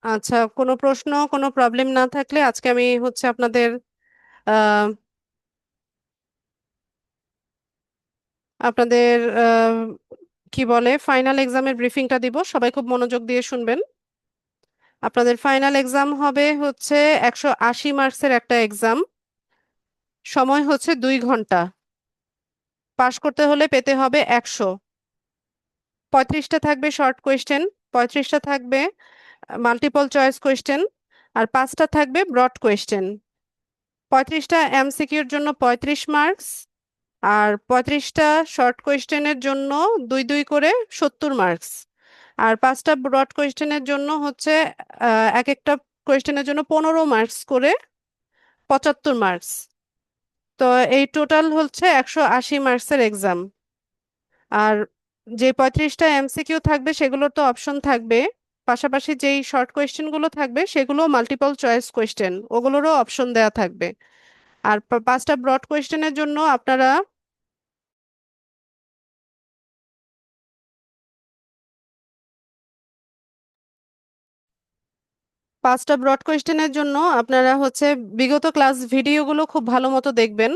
S1: আচ্ছা, কোনো প্রশ্ন, কোনো প্রবলেম না থাকলে আজকে আমি আপনাদের আহ, আপনাদের কি বলে ফাইনাল এক্সামের ব্রিফিংটা দিব, সবাই খুব মনোযোগ দিয়ে শুনবেন। আপনাদের ফাইনাল এক্সাম হবে 180 মার্কসের একটা এক্সাম, সময় 2 ঘন্টা। পাশ করতে হলে পেতে হবে 100। 35টা থাকবে শর্ট কোয়েশ্চেন, 35টা থাকবে মাল্টিপল চয়েস কোয়েশ্চেন, আর 5টা থাকবে ব্রড কোয়েশ্চেন। 35টা এমসিকিউর জন্য 35 মার্কস, আর 35টা শর্ট কোয়েশ্চেনের জন্য 2 2 করে 70 মার্কস, আর 5টা ব্রড কোয়েশ্চেনের জন্য এক একটা কোয়েশ্চেনের জন্য 15 মার্কস করে 75 মার্কস। তো এই টোটাল 180 মার্কসের এক্সাম। আর যে 35টা এমসিকিউ থাকবে সেগুলো তো অপশন থাকবে, পাশাপাশি যেই শর্ট কোয়েশ্চেনগুলো থাকবে সেগুলো মাল্টিপল চয়েস কোয়েশ্চেন, ওগুলোরও অপশন দেয়া থাকবে। আর 5টা ব্রড কোয়েশ্চেনের জন্য আপনারা 5টা ব্রড কোয়েশ্চেনের জন্য আপনারা বিগত ক্লাস ভিডিওগুলো খুব ভালো মতো দেখবেন,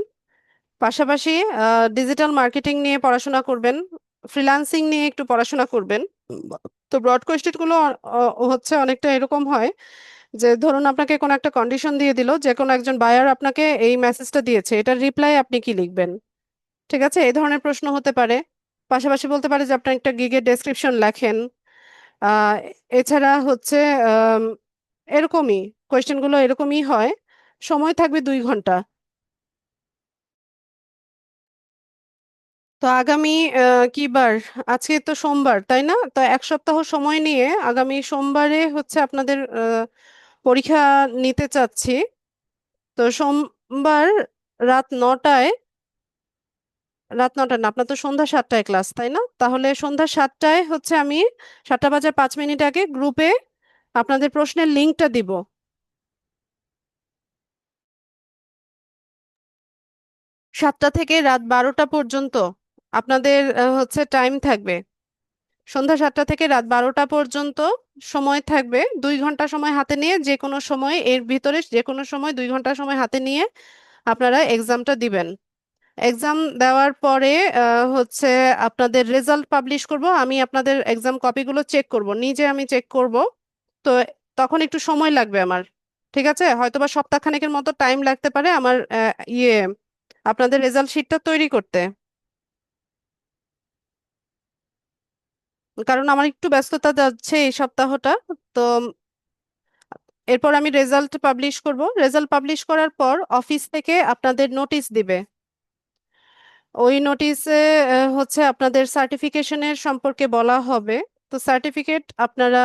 S1: পাশাপাশি ডিজিটাল মার্কেটিং নিয়ে পড়াশোনা করবেন, ফ্রিল্যান্সিং নিয়ে একটু পড়াশোনা করবেন। তো ব্রড কোয়েশ্চেনগুলো অনেকটা এরকম হয় যে ধরুন আপনাকে কোনো একটা কন্ডিশন দিয়ে দিল, যে কোনো একজন বায়ার আপনাকে এই মেসেজটা দিয়েছে, এটার রিপ্লাই আপনি কি লিখবেন? ঠিক আছে, এই ধরনের প্রশ্ন হতে পারে। পাশাপাশি বলতে পারে যে আপনি একটা গিগের ডেসক্রিপশন লেখেন। আহ এছাড়া আম, এরকমই কোয়েশ্চেনগুলো এরকমই হয়। সময় থাকবে 2 ঘন্টা। তো আগামী কি বার? আজকে তো সোমবার, তাই না? তো 1 সপ্তাহ সময় নিয়ে আগামী সোমবারে আপনাদের পরীক্ষা নিতে চাচ্ছি। তো সোমবার রাত 9টায়, রাত 9টা না, আপনার তো সন্ধ্যা 7টায় ক্লাস, তাই না? তাহলে সন্ধ্যা 7টায় আমি 7টা বাজার 5 মিনিট আগে গ্রুপে আপনাদের প্রশ্নের লিঙ্কটা দিব। 7টা থেকে রাত 12টা পর্যন্ত আপনাদের টাইম থাকবে। সন্ধ্যা 7টা থেকে রাত 12টা পর্যন্ত সময় থাকবে। 2 ঘন্টা সময় হাতে নিয়ে যে কোনো সময়, এর ভিতরে যে কোনো সময় 2 ঘন্টা সময় হাতে নিয়ে আপনারা এক্সামটা দিবেন। এক্সাম দেওয়ার পরে আপনাদের রেজাল্ট পাবলিশ করব। আমি আপনাদের এক্সাম কপিগুলো চেক করব, নিজে আমি চেক করব। তো তখন একটু সময় লাগবে আমার, ঠিক আছে? হয়তোবা সপ্তাহখানেকের মতো টাইম লাগতে পারে আমার আপনাদের রেজাল্ট শিটটা তৈরি করতে, কারণ আমার একটু ব্যস্ততা যাচ্ছে এই সপ্তাহটা। তো এরপর আমি রেজাল্ট পাবলিশ করব। রেজাল্ট পাবলিশ করার পর অফিস থেকে আপনাদের নোটিশ দিবে। ওই নোটিশে আপনাদের সার্টিফিকেশনের সম্পর্কে বলা হবে। তো সার্টিফিকেট আপনারা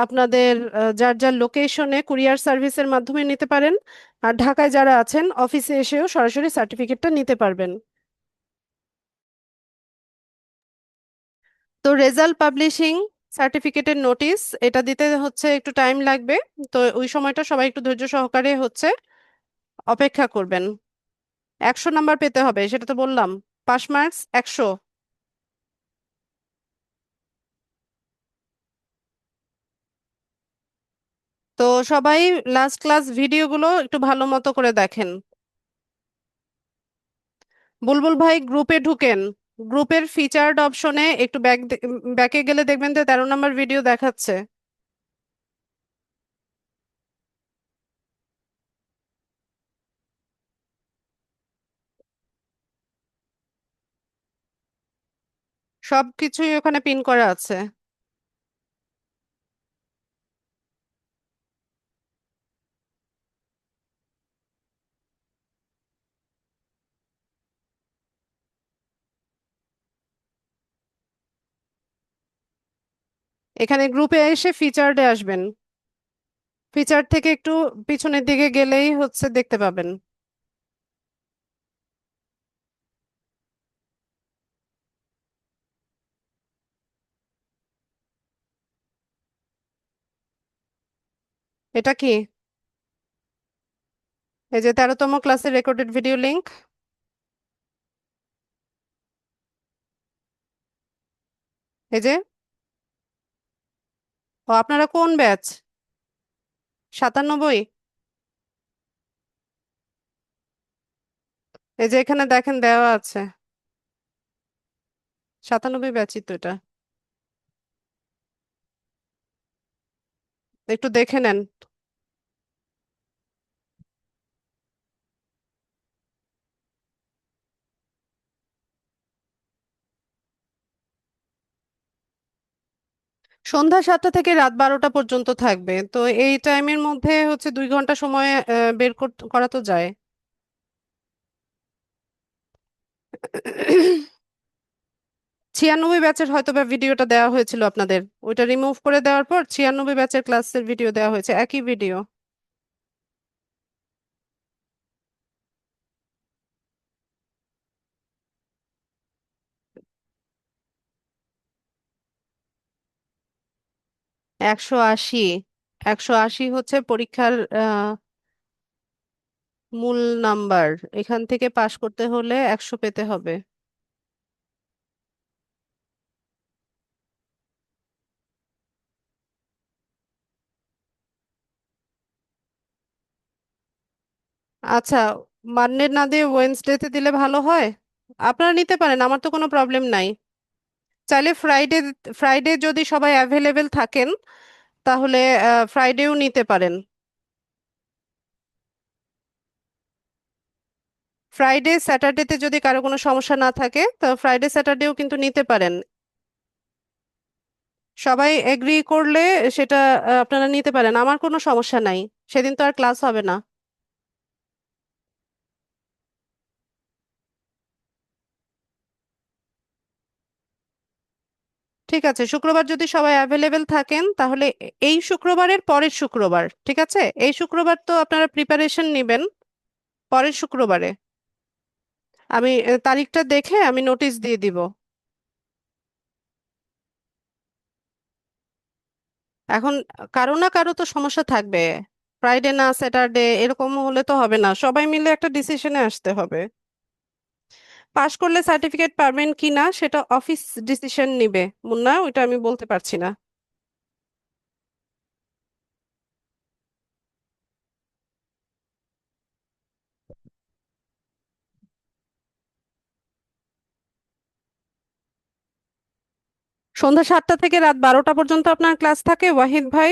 S1: আপনাদের যার যার লোকেশনে কুরিয়ার সার্ভিসের মাধ্যমে নিতে পারেন, আর ঢাকায় যারা আছেন অফিসে এসেও সরাসরি সার্টিফিকেটটা নিতে পারবেন। তো রেজাল্ট পাবলিশিং, সার্টিফিকেটের নোটিশ, এটা দিতে একটু টাইম লাগবে। তো ওই সময়টা সবাই একটু ধৈর্য সহকারে অপেক্ষা করবেন। 100 নাম্বার পেতে হবে, সেটা তো বললাম, পাস মার্কস 100। তো সবাই লাস্ট ক্লাস ভিডিওগুলো একটু ভালো মতো করে দেখেন। বুলবুল ভাই গ্রুপে ঢুকেন, গ্রুপের ফিচার্ড অপশনে একটু ব্যাকে গেলে দেখবেন যে 13 নাম্বার ভিডিও দেখাচ্ছে। সবকিছুই ওখানে পিন করা আছে। এখানে গ্রুপে এসে ফিচার্ডে আসবেন, ফিচার থেকে একটু পিছনের দিকে গেলেই দেখতে পাবেন। এটা কি? এই যে 13তম ক্লাসের রেকর্ডেড ভিডিও লিংক। এই যে, ও আপনারা কোন ব্যাচ? 97? এই যে এখানে দেখেন দেওয়া আছে 97 ব্যাচই তো এটা, একটু দেখে নেন। সন্ধ্যা 7টা থেকে রাত 12টা পর্যন্ত থাকবে, তো এই টাইমের মধ্যে হচ্ছে 2 ঘন্টা সময় বের করা তো যায়। 96 ব্যাচের হয়তো বা ভিডিওটা দেওয়া হয়েছিল আপনাদের, ওইটা রিমুভ করে দেওয়ার পর 96 ব্যাচের ক্লাসের ভিডিও দেওয়া হয়েছে, একই ভিডিও। একশো আশি 180 হচ্ছে পরীক্ষার মূল নাম্বার, এখান থেকে পাশ করতে হলে 100 পেতে হবে। আচ্ছা, মানডে না দিয়ে ওয়েডনেসডেতে দিলে ভালো হয়। আপনারা নিতে পারেন, আমার তো কোনো প্রবলেম নাই। চাইলে ফ্রাইডে, ফ্রাইডে যদি সবাই অ্যাভেলেবেল থাকেন তাহলে ফ্রাইডেও নিতে পারেন। ফ্রাইডে স্যাটারডেতে যদি কারো কোনো সমস্যা না থাকে তো ফ্রাইডে স্যাটারডেও কিন্তু নিতে পারেন। সবাই এগ্রি করলে সেটা আপনারা নিতে পারেন, আমার কোনো সমস্যা নাই। সেদিন তো আর ক্লাস হবে না। ঠিক আছে, শুক্রবার যদি সবাই অ্যাভেলেবেল থাকেন তাহলে এই শুক্রবারের পরের শুক্রবার, ঠিক আছে? এই শুক্রবার তো আপনারা প্রিপারেশন নেবেন, পরের শুক্রবারে আমি তারিখটা দেখে আমি নোটিশ দিয়ে দিব। এখন কারো না কারো তো সমস্যা থাকবে, ফ্রাইডে না স্যাটারডে এরকম হলে তো হবে না, সবাই মিলে একটা ডিসিশনে আসতে হবে। পাশ করলে সার্টিফিকেট পাবেন কি না সেটা অফিস ডিসিশন নিবে মুন্না, ওইটা আমি বলতে পারছি না। সন্ধ্যা 7টা থেকে রাত 12টা পর্যন্ত আপনার ক্লাস থাকে ওয়াহিদ ভাই?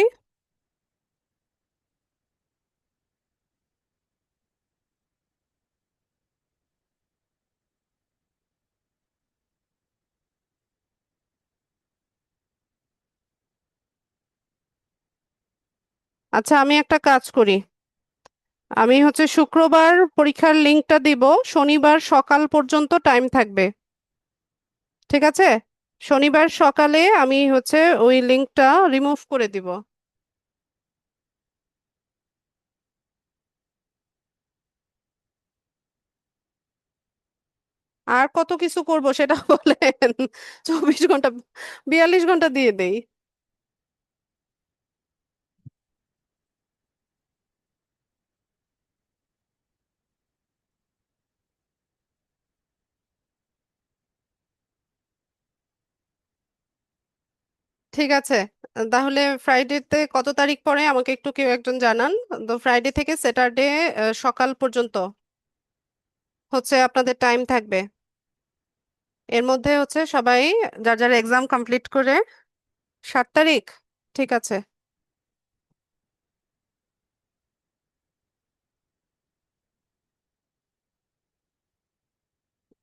S1: আচ্ছা, আমি একটা কাজ করি, আমি হচ্ছে শুক্রবার পরীক্ষার লিংকটা দিব, শনিবার সকাল পর্যন্ত টাইম থাকবে, ঠিক আছে? শনিবার সকালে আমি হচ্ছে ওই লিংকটা রিমুভ করে দিব। আর কত কিছু করব সেটা বলেন। 24 ঘন্টা, 42 ঘন্টা দিয়ে দেই। ঠিক আছে, তাহলে ফ্রাইডেতে কত তারিখ পরে আমাকে একটু কেউ একজন জানান। তো ফ্রাইডে থেকে স্যাটারডে সকাল পর্যন্ত হচ্ছে আপনাদের টাইম থাকবে, এর মধ্যে হচ্ছে সবাই যার যার এক্সাম কমপ্লিট করে। 7 তারিখ, ঠিক আছে।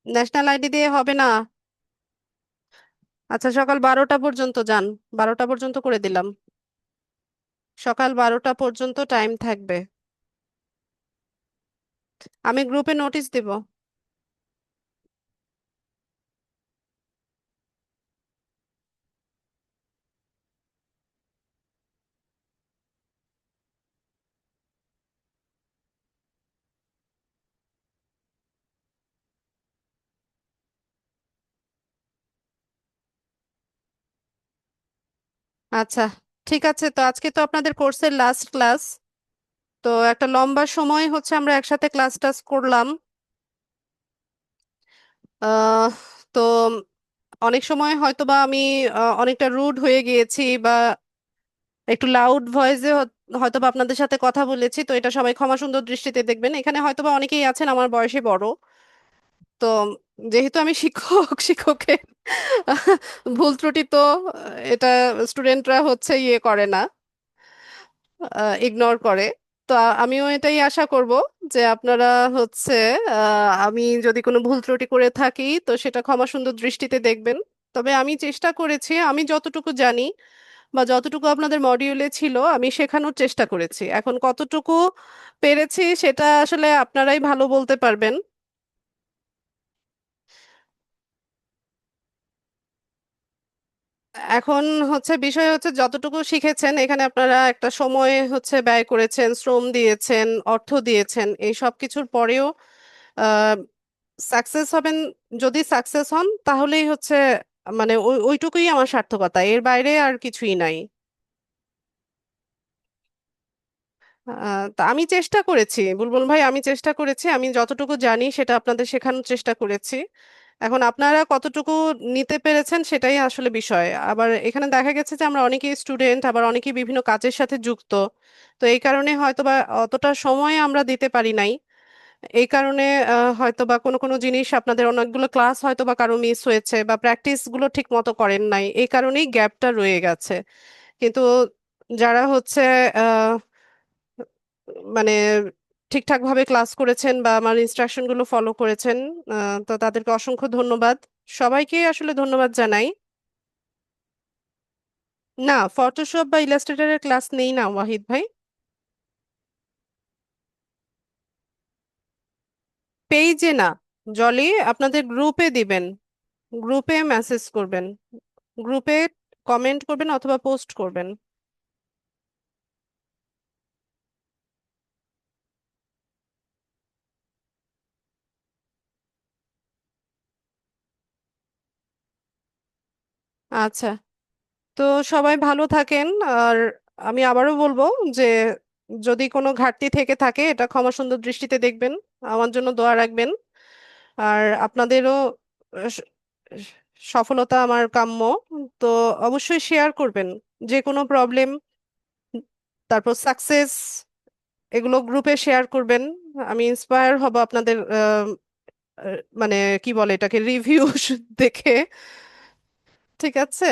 S1: ন্যাশনাল আইডি দিয়ে হবে না। আচ্ছা, সকাল 12টা পর্যন্ত যান, 12টা পর্যন্ত করে দিলাম, সকাল 12টা পর্যন্ত টাইম থাকবে। আমি গ্রুপে নোটিশ দিব। আচ্ছা, ঠিক আছে, তো আজকে তো আপনাদের কোর্সের লাস্ট ক্লাস, তো একটা লম্বা সময় হচ্ছে আমরা একসাথে ক্লাস টাস করলাম। আহ তো অনেক সময় হয়তো বা আমি অনেকটা রুড হয়ে গিয়েছি বা একটু লাউড ভয়েসে হয়তো বা আপনাদের সাথে কথা বলেছি, তো এটা সবাই ক্ষমা সুন্দর দৃষ্টিতে দেখবেন। এখানে হয়তো বা অনেকেই আছেন আমার বয়সে বড়, তো যেহেতু আমি শিক্ষক, শিক্ষকের ভুল ত্রুটি তো এটা স্টুডেন্টরা হচ্ছে ইয়ে করে না, ইগনোর করে। তো আমিও এটাই আশা করব যে আপনারা হচ্ছে আমি যদি কোনো ভুল ত্রুটি করে থাকি তো সেটা ক্ষমা সুন্দর দৃষ্টিতে দেখবেন। তবে আমি চেষ্টা করেছি, আমি যতটুকু জানি বা যতটুকু আপনাদের মডিউলে ছিল আমি শেখানোর চেষ্টা করেছি। এখন কতটুকু পেরেছি সেটা আসলে আপনারাই ভালো বলতে পারবেন। এখন হচ্ছে বিষয় হচ্ছে যতটুকু শিখেছেন এখানে আপনারা একটা সময় হচ্ছে ব্যয় করেছেন, শ্রম দিয়েছেন, অর্থ দিয়েছেন, এই সব কিছুর পরেও সাকসেস হবেন। যদি সাকসেস হন তাহলেই হচ্ছে মানে ওইটুকুই আমার সার্থকতা, এর বাইরে আর কিছুই নাই। তা আমি চেষ্টা করেছি বুলবুল ভাই, আমি চেষ্টা করেছি, আমি যতটুকু জানি সেটা আপনাদের শেখানোর চেষ্টা করেছি। এখন আপনারা কতটুকু নিতে পেরেছেন সেটাই আসলে বিষয়। আবার এখানে দেখা গেছে যে আমরা অনেকেই স্টুডেন্ট, আবার অনেকেই বিভিন্ন কাজের সাথে যুক্ত, তো এই কারণে হয়তোবা অতটা সময় আমরা দিতে পারি নাই। এই কারণে হয়তোবা কোনো কোনো জিনিস আপনাদের অনেকগুলো ক্লাস হয়তোবা কারো মিস হয়েছে বা প্র্যাকটিস গুলো ঠিক মতো করেন নাই, এই কারণেই গ্যাপটা রয়ে গেছে। কিন্তু যারা হচ্ছে আহ মানে ঠিকঠাক ভাবে ক্লাস করেছেন বা আমার ইনস্ট্রাকশন গুলো ফলো করেছেন, তো তাদেরকে অসংখ্য ধন্যবাদ। সবাইকে আসলে ধন্যবাদ জানাই। না, ফটোশপ বা ইলাস্ট্রেটরের ক্লাস নেই না ওয়াহিদ ভাই। পেজে না, জলি আপনাদের গ্রুপে দিবেন, গ্রুপে মেসেজ করবেন, গ্রুপে কমেন্ট করবেন অথবা পোস্ট করবেন। আচ্ছা, তো সবাই ভালো থাকেন। আর আমি আবারও বলবো যে যদি কোনো ঘাটতি থেকে থাকে এটা ক্ষমা সুন্দর দৃষ্টিতে দেখবেন, আমার জন্য দোয়া রাখবেন। আর আপনাদেরও স- সফলতা আমার কাম্য। তো অবশ্যই শেয়ার করবেন যে কোনো প্রবলেম, তারপর সাকসেস, এগুলো গ্রুপে শেয়ার করবেন। আমি ইন্সপায়ার হব আপনাদের মানে কি বলে এটাকে, রিভিউ দেখে। ঠিক আছে।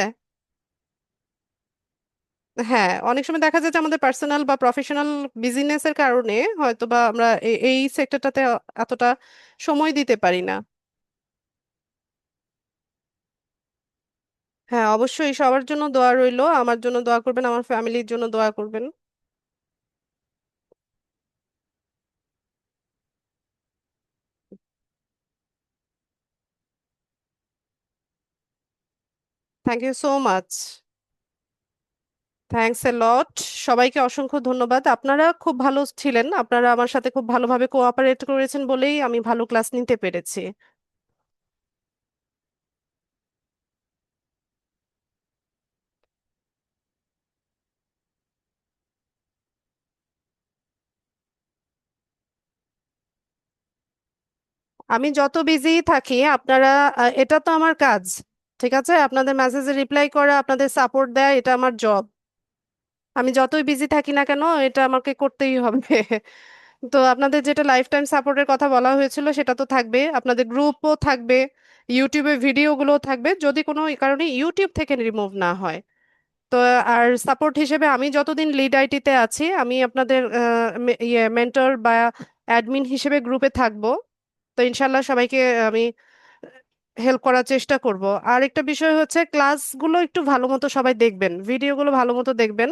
S1: হ্যাঁ, অনেক সময় দেখা যায় যে আমাদের পার্সোনাল বা প্রফেশনাল বিজনেসের কারণে হয়তো বা আমরা এই সেক্টরটাতে এতটা সময় দিতে পারি না। হ্যাঁ, অবশ্যই সবার জন্য দোয়া রইলো, আমার জন্য দোয়া করবেন, আমার ফ্যামিলির জন্য দোয়া করবেন। Thank you so much. Thanks a lot. সবাইকে অসংখ্য ধন্যবাদ, আপনারা খুব ভালো ছিলেন, আপনারা আমার সাথে খুব ভালোভাবে কোঅপারেট করেছেন বলেই আমি ভালো ক্লাস নিতে পেরেছি। আমি যত বিজি থাকি আপনারা, এটা তো আমার কাজ, ঠিক আছে, আপনাদের মেসেজে রিপ্লাই করা, আপনাদের সাপোর্ট দেয়া, এটা আমার জব। আমি যতই বিজি থাকি না কেন এটা আমাকে করতেই হবে। তো আপনাদের যেটা লাইফ টাইম সাপোর্টের কথা বলা হয়েছিল সেটা তো থাকবে, আপনাদের গ্রুপও থাকবে, ইউটিউবে ভিডিওগুলো থাকবে যদি কোনো কারণে ইউটিউব থেকে রিমুভ না হয়। তো আর সাপোর্ট হিসেবে আমি যতদিন লিড আইটিতে আছি আমি আপনাদের ইয়ে মেন্টর বা অ্যাডমিন হিসেবে গ্রুপে থাকবো। তো ইনশাল্লাহ সবাইকে আমি হেল্প করার চেষ্টা করব। আর একটা বিষয় হচ্ছে ক্লাসগুলো একটু ভালো মতো সবাই দেখবেন, ভিডিওগুলো ভালো মতো দেখবেন।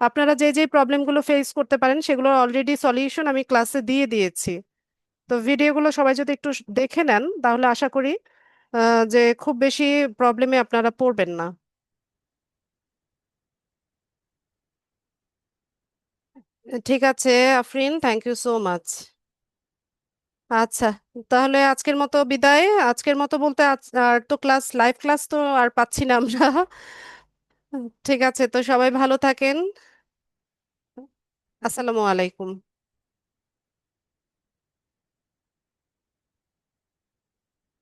S1: আপনারা যে যে প্রবলেমগুলো ফেস করতে পারেন সেগুলো অলরেডি সলিউশন আমি ক্লাসে দিয়ে দিয়েছি। তো ভিডিওগুলো সবাই যদি একটু দেখে নেন তাহলে আশা করি যে খুব বেশি প্রবলেমে আপনারা পড়বেন না। ঠিক আছে Afreen, thank you so much. আচ্ছা, তাহলে আজকের মতো বিদায়। আজকের মতো বলতে আর তো ক্লাস, লাইভ ক্লাস তো আর পাচ্ছি না আমরা। ঠিক আছে, তো সবাই ভালো থাকেন। আসসালামু আলাইকুম।